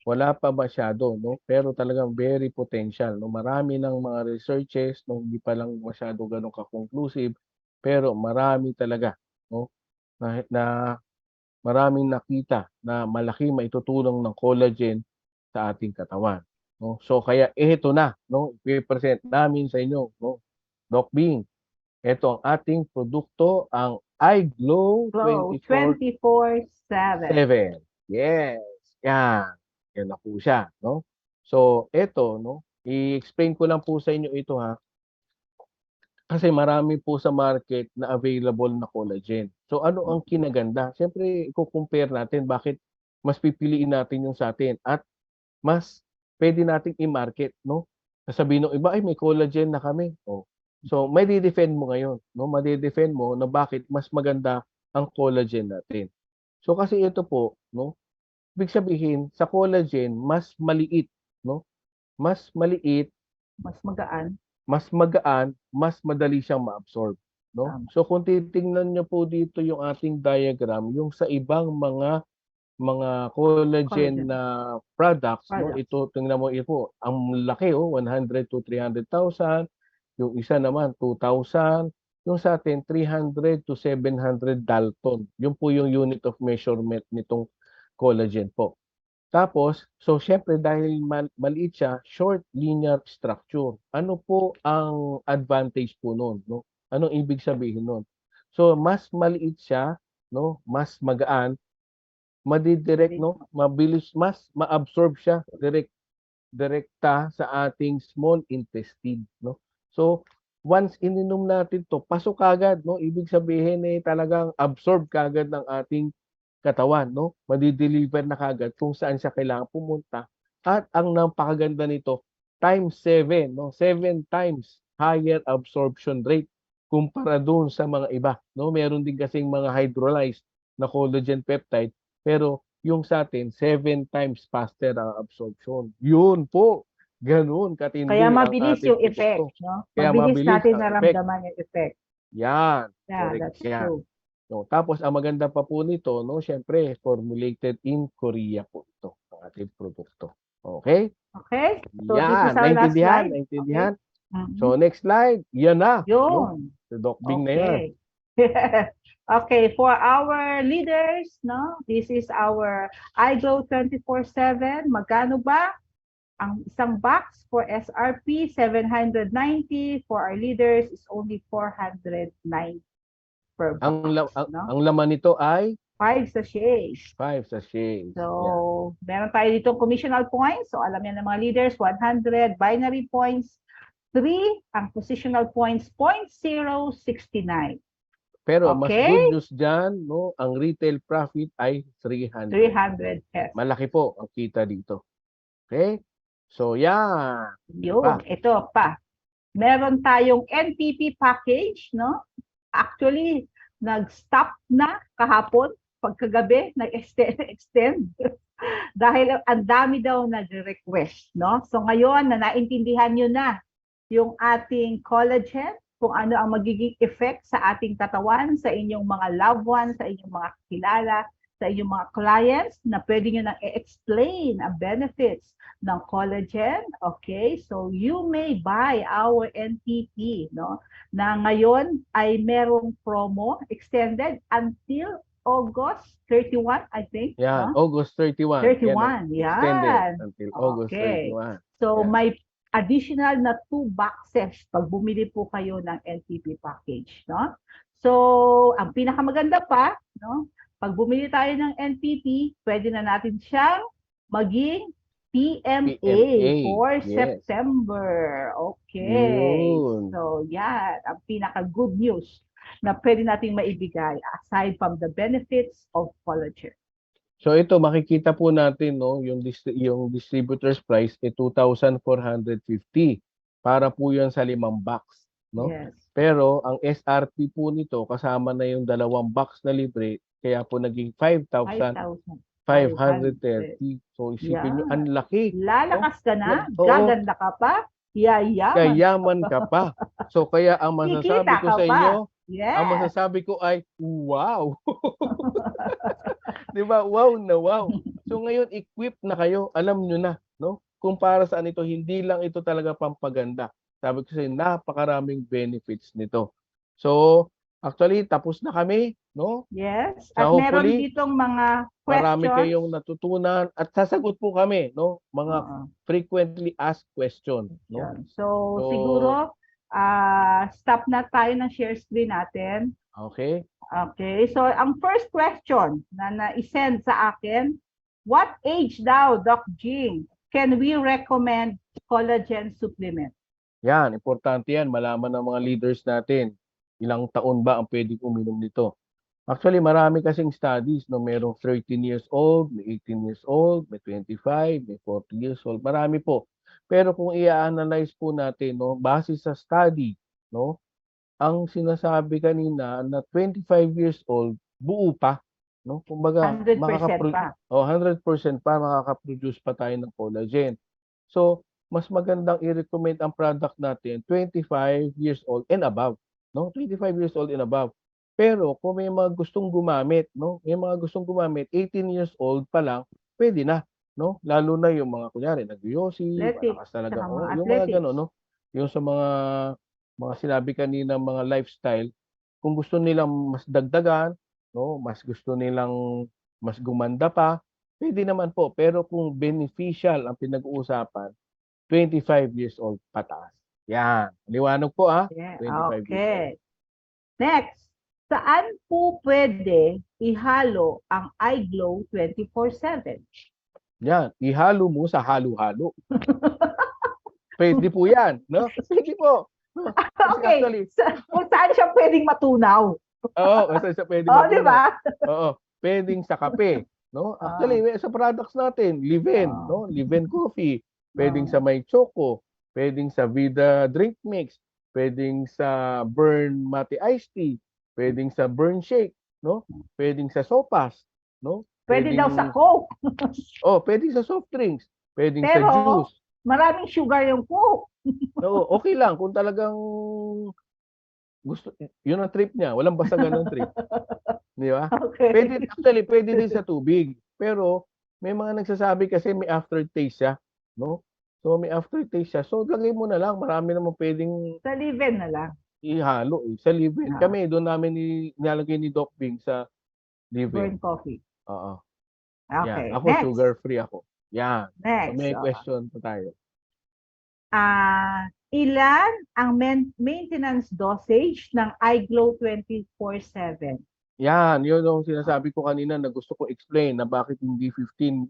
wala pa masyado, no? Pero talagang very potential, no? Marami ng mga researches, no? Hindi pa lang masyado ganun ka-conclusive, pero marami talaga, no? Na maraming nakita na malaki maitutulong ng collagen sa ating katawan, no? So kaya ito na, no, i-present namin sa inyo, no, Doc Bing. Ito ang ating produkto, ang iGlow Glow 24/7. 24/7. Yes, yan. Yan na po siya, no? So ito, no, i-explain ko lang po sa inyo ito ha. Kasi marami po sa market na available na collagen. So ano ang kinaganda? Siyempre iko-compare natin bakit mas pipiliin natin yung sa atin at mas puwede nating i-market 'no. Sasabihin nung iba, "Ay may collagen na kami." Oh, so made-defend mo ngayon 'no, made-defend mo na bakit mas maganda ang collagen natin. So kasi ito po 'no, ibig sabihin sa collagen mas maliit 'no, mas maliit, Mas magaan. mas magaan, mas madali siyang ma-absorb. no? Tama. So kung titingnan niyo po dito yung ating diagram, yung sa ibang mga collagen Collagen na products, no? products. Ito tingnan mo ito, ang laki 100 to 300,000, yung isa naman 2,000, yung sa atin 300 to 700 Dalton. Yun po yung unit of measurement nitong collagen po. Tapos, so syempre dahil maliit siya, short linear structure. Ano po ang advantage po nun, no? Anong ibig sabihin nun? So mas maliit siya, no? Mas magaan, madidirect, no? Mabilis, mas ma-absorb siya direkta sa ating small intestine, no? So once ininom natin to, pasok kagad, no? Ibig sabihin talagang absorb kagad ng ating katawan, no? Madi-deliver na kagad kung saan siya kailangan pumunta. At ang napakaganda nito, times 7, no? 7 times higher absorption rate kumpara doon sa mga iba, no? Meron din kasing mga hydrolyzed na collagen peptide, pero yung sa atin 7 times faster ang absorption. Yun po. Ganoon katindi Kaya ang mabilis ating yung effect, produkto. no? Kaya Mabilis mabilis natin ang effect. naramdaman yung effect. Yan, Yeah, correct that's yan. true. No, tapos ang maganda pa po nito, no, syempre formulated in Korea po ito, ang ating produkto. Okay? Okay? So this Yan, is our last naintindihan, slide. naintindihan. Mhm. So next slide, yan na, no? Yun. Si Doc Bing na yan. Okay. Okay, for our leaders, no? This is our iGlow 24/7. Magkano ba? Ang isang box for SRP 790, for our leaders is only 490 per box, no? Ang laman nito ay 5 sachets. 5 sachets. So, Yan. meron tayo dito commissional points. So, alam yan ng mga leaders, 100. Binary points, 3. Ang positional points, 0.069. Pero mas Okay? good news dyan, no, ang retail profit ay 300. 300 pesos. Malaki po ang kita dito. Okay? So, yan. Yun, ito pa. Meron tayong NPP package, no? Actually, nag-stop na kahapon, pagkagabi, nag-extend. Dahil ang dami daw nag-request, no? So ngayon, na naintindihan nyo na yung ating collagen, kung ano ang magiging effect sa ating katawan, sa inyong mga loved ones, sa inyong mga kilala, sa inyong mga clients, na pwede nyo nang i-explain ang benefits ng collagen. Okay, so you may buy our NPP, no? Na ngayon ay merong promo extended until August 31, I think. Yan, no? August 31. 31, Extended yan. until August Okay. 31. So Yan. may additional na 2 boxes pag bumili po kayo ng NPP package, no? So, ang pinakamaganda pa, no? Pag bumili tayo ng NPP, pwede na natin siyang maging PMA for yes. September. Okay. Yun. So, yan. Ang pinaka-good news na pwede nating maibigay aside from the benefits of collagen. So ito makikita po natin, no, yung distributor's price ay 2,450 para po 'yan sa 5 box, no? Yes. Pero ang SRP po nito kasama na yung 2 box na libre, kaya po naging 5,530. So isipin niyo, ang laki. Lalakas ka na, Oo. gaganda ka pa, Yayaman ka pa. So kaya ang masasabi Kikita ko ka sa pa. inyo, Yes. ang masasabi ko ay wow. 'Di ba? Wow na wow. So ngayon equipped na kayo, alam niyo na, no? Kung para saan ito, hindi lang ito talaga pampaganda. Sabi ko sa inyo, napakaraming benefits nito. So, actually tapos na kami, no? Yes. So, At meron hopefully, ditong mga marami questions. kayong natutunan at sasagot po kami, no? Mga Oo. frequently asked questions, no? Yan. So, siguro, stop na tayo ng share screen natin. Okay? Okay. So, ang first question na na-send sa akin, what age daw, Doc Jing, can we recommend collagen supplement? Yan, importante yan. Malaman ng mga leaders natin, ilang taon ba ang pwedeng uminom nito. Actually, marami kasing studies, no? Merong 13 years old, may 18 years old, may 25, may 40 years old. Marami po. Pero kung i-analyze po natin, no, base sa study, no, ang sinasabi kanina na 25 years old, buo pa, no? Kumbaga, 100% pa. 100% pa makaka-produce pa tayo ng collagen. So, mas magandang i-recommend ang product natin 25 years old and above. no? 25 years old and above. Pero kung may mga gustong gumamit, no? May mga gustong gumamit, 18 years old pa lang, pwede na, no? Lalo na yung mga kunyari nagyoyosi, Athletics, malakas talaga, tsaka mga yung mga athletics. gano'n, no? Yung sa mga sinabi kanina mga lifestyle, kung gusto nilang mas dagdagan, no? Mas gusto nilang mas gumanda pa, pwede naman po. Pero kung beneficial ang pinag-uusapan, 25 years old pataas. Yan. Liwanag po, Yeah, 25 years old. okay. Next, saan po pwede ihalo ang iGlow 24/7? Yan. Ihalo mo sa halo-halo. Pwede po yan, no? Pwede po. No? Kasi Okay, actually, kung saan siya pwedeng matunaw. oo, kasi sa pwede Oh, di matunaw. ba? Oo, pwedeng sa kape, no? Ah, Actually, sa products natin, Liven, ah, no? Liven coffee, pwedeng ah. sa may choco, pwedeng sa Vida drink mix, pwedeng sa Burn Mate iced tea, pwedeng sa Burn shake, no? Pwedeng sa sopas, no? Pwede daw sa Pwedeng Coke. pwedeng sa soft drinks, pwedeng sa Pero juice. maraming sugar yung Coke. Oo, okay lang kung talagang gusto, yun ang trip niya, walang basagan ng trip, di ba? Okay. Pwede din sa tubig. Pero may mga nagsasabi kasi may aftertaste siya, no? So may aftertaste siya. So lagay mo na lang, marami naman pwedeng Sa Liven na lang. ihalo sa live-in. Ah, Kami doon namin nilalagay ni Doc Bing sa live-in. burn coffee. Oo. Yan. Okay. Ako Next. sugar free ako. Yan. So Next. may question pa tayo. Ilan ang maintenance dosage ng iGlow 24/7? Yan, yun yung sinasabi ko kanina na gusto ko explain na bakit hindi 15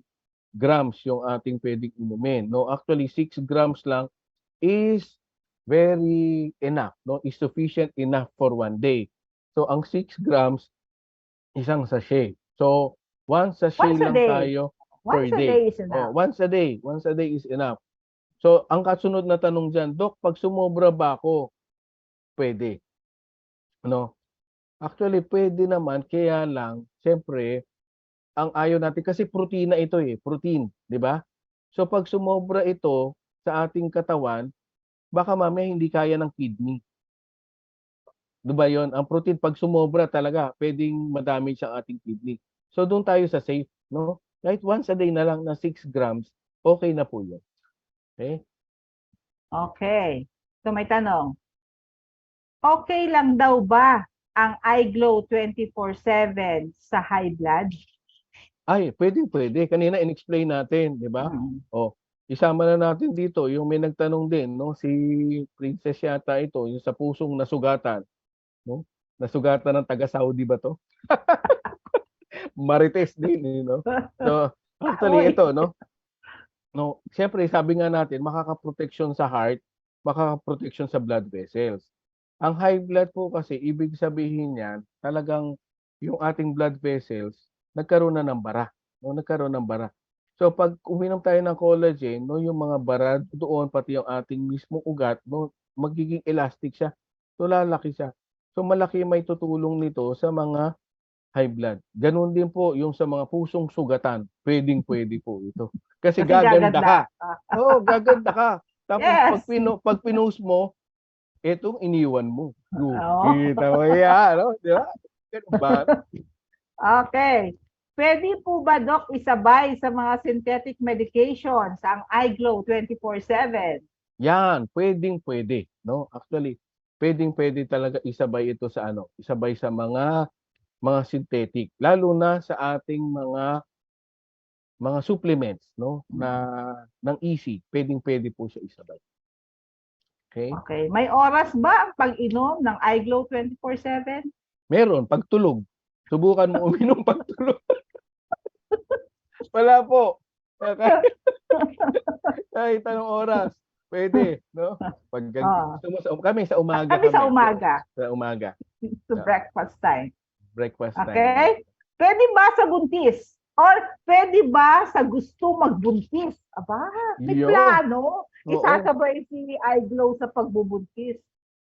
grams yung ating pwedeng inumin. No, actually 6 grams lang is very enough, no? Is sufficient enough for one day. So ang 6 grams, isang sachet. So one sachet Once a lang day. tayo per Once a day. day is enough. Once a day. Once a day is enough. So ang kasunod na tanong diyan, Dok, pag sumobra ba ako, pwede. No? Actually, pwede naman, kaya lang, siyempre, ang ayaw natin, kasi protina ito protein, di ba? So pag sumobra ito sa ating katawan, baka mamaya hindi kaya ng kidney. Di ba yun? Ang protein, pag sumobra talaga, pwedeng madamage ang ating kidney. So doon tayo sa safe, no? Kahit once a day na lang na 6 grams, okay na po yun. Okay? Okay. So may tanong. Okay lang daw ba ang iGlow 24/7 sa high blood? Ay, pwede. Kanina in-explain natin, di ba? Mm. O, isama na natin dito yung may nagtanong din, no? Si Princess yata ito, yung sa pusong nasugatan, no? Nasugatan ng taga-Saudi ba to? Marites din, no? So, actually Uy. ito, no? No, siyempre sabi nga natin, makaka-protection sa heart, makaka-protection sa blood vessels. Ang high blood po kasi, ibig sabihin niyan, talagang yung ating blood vessels, nagkaroon na ng bara. No? Nagkaroon ng bara. So pag uminom tayo ng collagen, no, yung mga bara doon, pati yung ating mismo ugat, no, magiging elastic siya. So lalaki siya. So malaki may tutulong nito sa mga high blood. Ganun din po yung sa mga pusong sugatan. Pwedeng-pwede po ito. Kasi Kasi gaganda ka. gagadla. Oo, gaganda ka. Tapos Yes. pag pinost mo, etong iniwan mo. Oo. Kita mo yan, no? Di ba? Ganun ba? Okay. Pwede po ba, Doc, isabay sa mga synthetic medications ang iGlow 24/7? Yan, pwedeng-pwede, no? Actually, pwedeng-pwede talaga isabay ito sa isabay sa mga synthetic, lalo na sa ating mga supplements, no, na ng easy, pwedeng-pwede po siya isabay. Okay? Okay. May oras ba ang pag-inom ng iGlow 24/7? Meron, pagtulog. Subukan mo uminom pagtulog. Wala po. Kahit anong oras, pwede, no? Pag gusto mo kami sa umaga Kami sa kami. umaga. Sa umaga. To breakfast time. Breakfast time. Okay? Pwede ba sa buntis? Or pwede ba sa gusto magbuntis? Aba, may Yo. plano. Oo. Isasabay si iGlow sa pagbubuntis.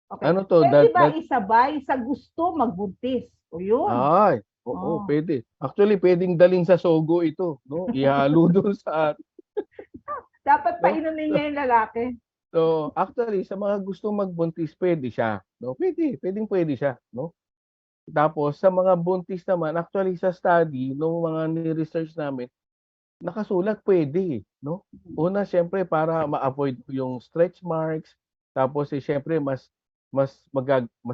Okay. Ano to? Pwede ba isabay sa gusto magbuntis? O yun. Ay, oo, pwede. Actually, pwedeng dalhin sa Sogo ito, no? Ihalo doon sa Dapat painumin niya yung lalaki. So, actually sa mga gustong magbuntis puwede siya, 'no? Puwedeng-puwede siya, 'no? Tapos sa mga buntis naman, actually sa study nung mga ni-research namin, nakasulat puwede, 'no? Una siyempre para ma-avoid yung stretch marks, tapos, siyempre mas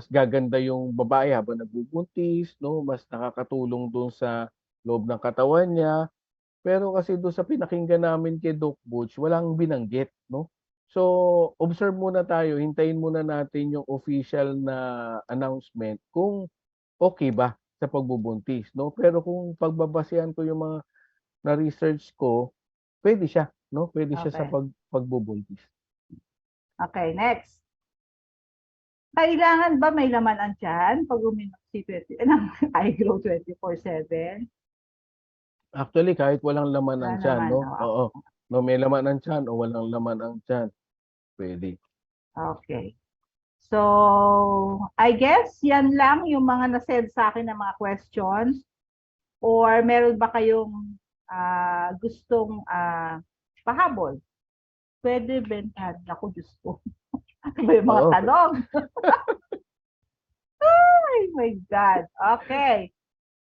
gaganda yung babae habang nagbubuntis, 'no? Mas nakakatulong dun sa loob ng katawan niya. Pero kasi dun sa pinakinggan namin kay Doc Butch, walang binanggit, 'no? So, observe muna tayo, hintayin muna natin yung official na announcement kung okey ba sa pagbubuntis, 'no? Pero kung pagbabasehan ko yung mga na-research ko, puwede siya, 'no? Puwede siya sa Okay. pagbubuntis. Okay, next. Kailangan ba may laman ang tiyan 'pag uminom ng iGrow 24/7? Actually, kahit walang laman Wala ang tiyan, naman, 'no? oo. Oo, 'no, may laman ang tiyan o walang laman ang tiyan, puwede. Okay. So, I guess yan lang yung mga na-send sa'kin na mga questions or meron ba kayong, gustong, pahabol? Puwede bentahan. Naku, Diyos ko. Ano ba yung mga Oo. tanong? Ay my God. Okay.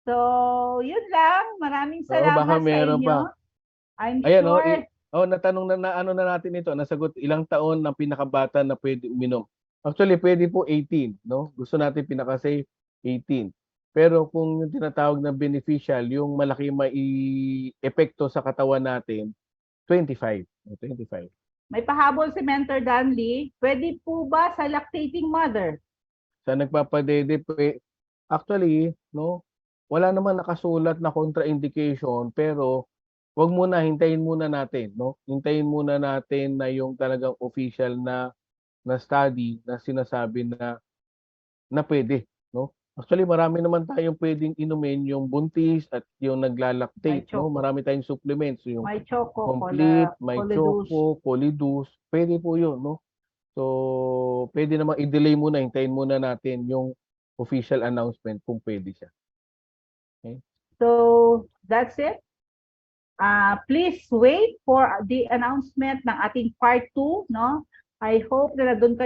So, yun lang. Maraming Oo, baka salamat sa meron inyo. pa. I'm Ayan, oh, sure natanong na ano na natin ito, nasagot ilang taon ang pinakabata na puwede uminom. Actually, puwede po 18, 'no? Gusto natin pinaka-safe 18. Pero kung yung tinatawag na beneficial, yung malaki epekto sa katawan natin, 25, 25. may pahabol si Mentor Danley. Pwede po ba sa lactating mother? Sa nagpapadede actually, 'no, wala naman nakasulat na contraindication, pero 'wag muna, hintayin muna natin, 'no? Hintayin muna natin na yung talagang official na study na sinasabi na puwede, 'no? Actually, marami naman tayong puwedeng inumin, yung buntis at yung May nagla-lactate, 'no? choco. Marami tayong supplements, yung May choco, Complete, may Choleduz. Choco, Polidus, puwede po yun, 'no? So, puwede namang i-delay muna, hintayin muna natin yung official announcement kung puwede siya, okey? So, that's it. Please wait for the announcement ng ating part 2, no? I hope na nandun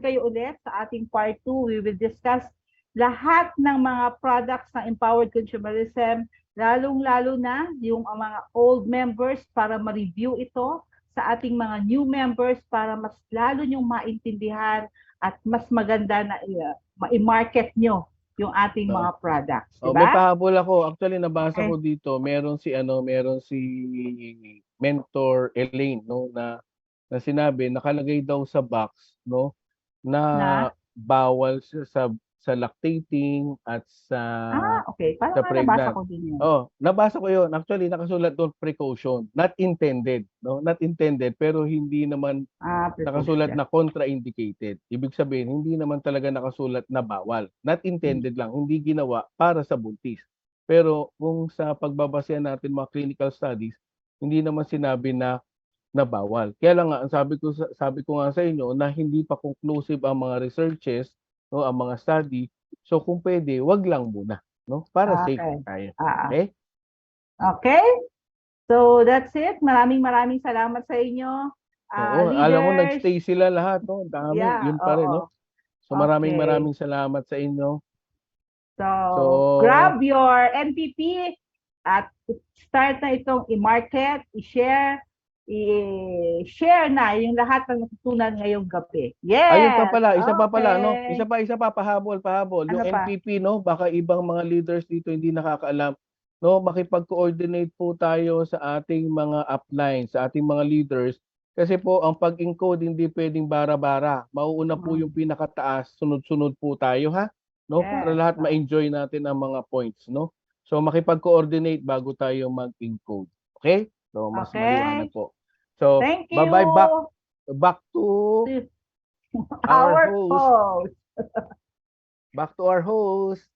kayo ulit sa ating part 2. We will discuss lahat ng mga products ng Empowered Consumerism, lalong-lalo na yung mga old members para ma-review ito sa ating mga new members para mas lalo nyong maintindihan at mas maganda na ma-market nyo yung ating Oo. mga products, di May ba? pahabol ako. Actually, nabasa Okay. ko dito, meron si Mentor Elaine, 'no, na sinabi nakalagay daw sa box, 'no, na Na? bawal siya sa lactating at Okay. Parang sa nga nabasa pregnant. ko din yun. Oo, nabasa ko 'yun. Actually, nakasulat do'n precaution, not intended, 'no, not intended, pero hindi naman nakasulat Precaution. na contraindicated. Ibig sabihin, hindi naman talaga nakasulat na bawal. Not intended lang, hindi ginawa para sa buntis. Pero kung sa pagbabasehan natin mga clinical studies, hindi naman sinabi na bawal. Kaya lang nga, ang sabi ko nga sa inyo na hindi pa conclusive ang mga researches, 'no, ang mga study. So kung puwede, 'wag lang muna, 'no, para safe Okay. tayo. Ah, Okay? okay. So that's it. Maraming salamat sa inyo. Oo, alam ko Leaders. nag-stay sila lahat, 'no, ang dami, Yeah, yun pa rin, oo. 'no. So Okay. maraming salamat sa inyo. So, So, grab your NPP at start na itong i-market, i-share na yung lahat ng natutunan ngayong gabi. ayun pa Yes! pala, isa pa pala, 'no, Okay. isa pa, pahabol. Yung Ano pa? NPP, 'no, baka ibang mga leaders dito hindi nakakaalam, 'no, makipag-coordinate po tayo sa ating mga upline, sa ating mga leaders. Kasi po ang pag-encode hindi puwedeng bara-bara. Mauuna po yung pinakataas, sunod-sunod po tayo, ha, 'no, para Yes. lahat ma-enjoy natin ang mga points, 'no. So makipag-coordinate bago tayo mag-encode, okay? So mas Okay. maliwanag po. So, Thank you. bye-bye, back to our Our host. host. Back to our host.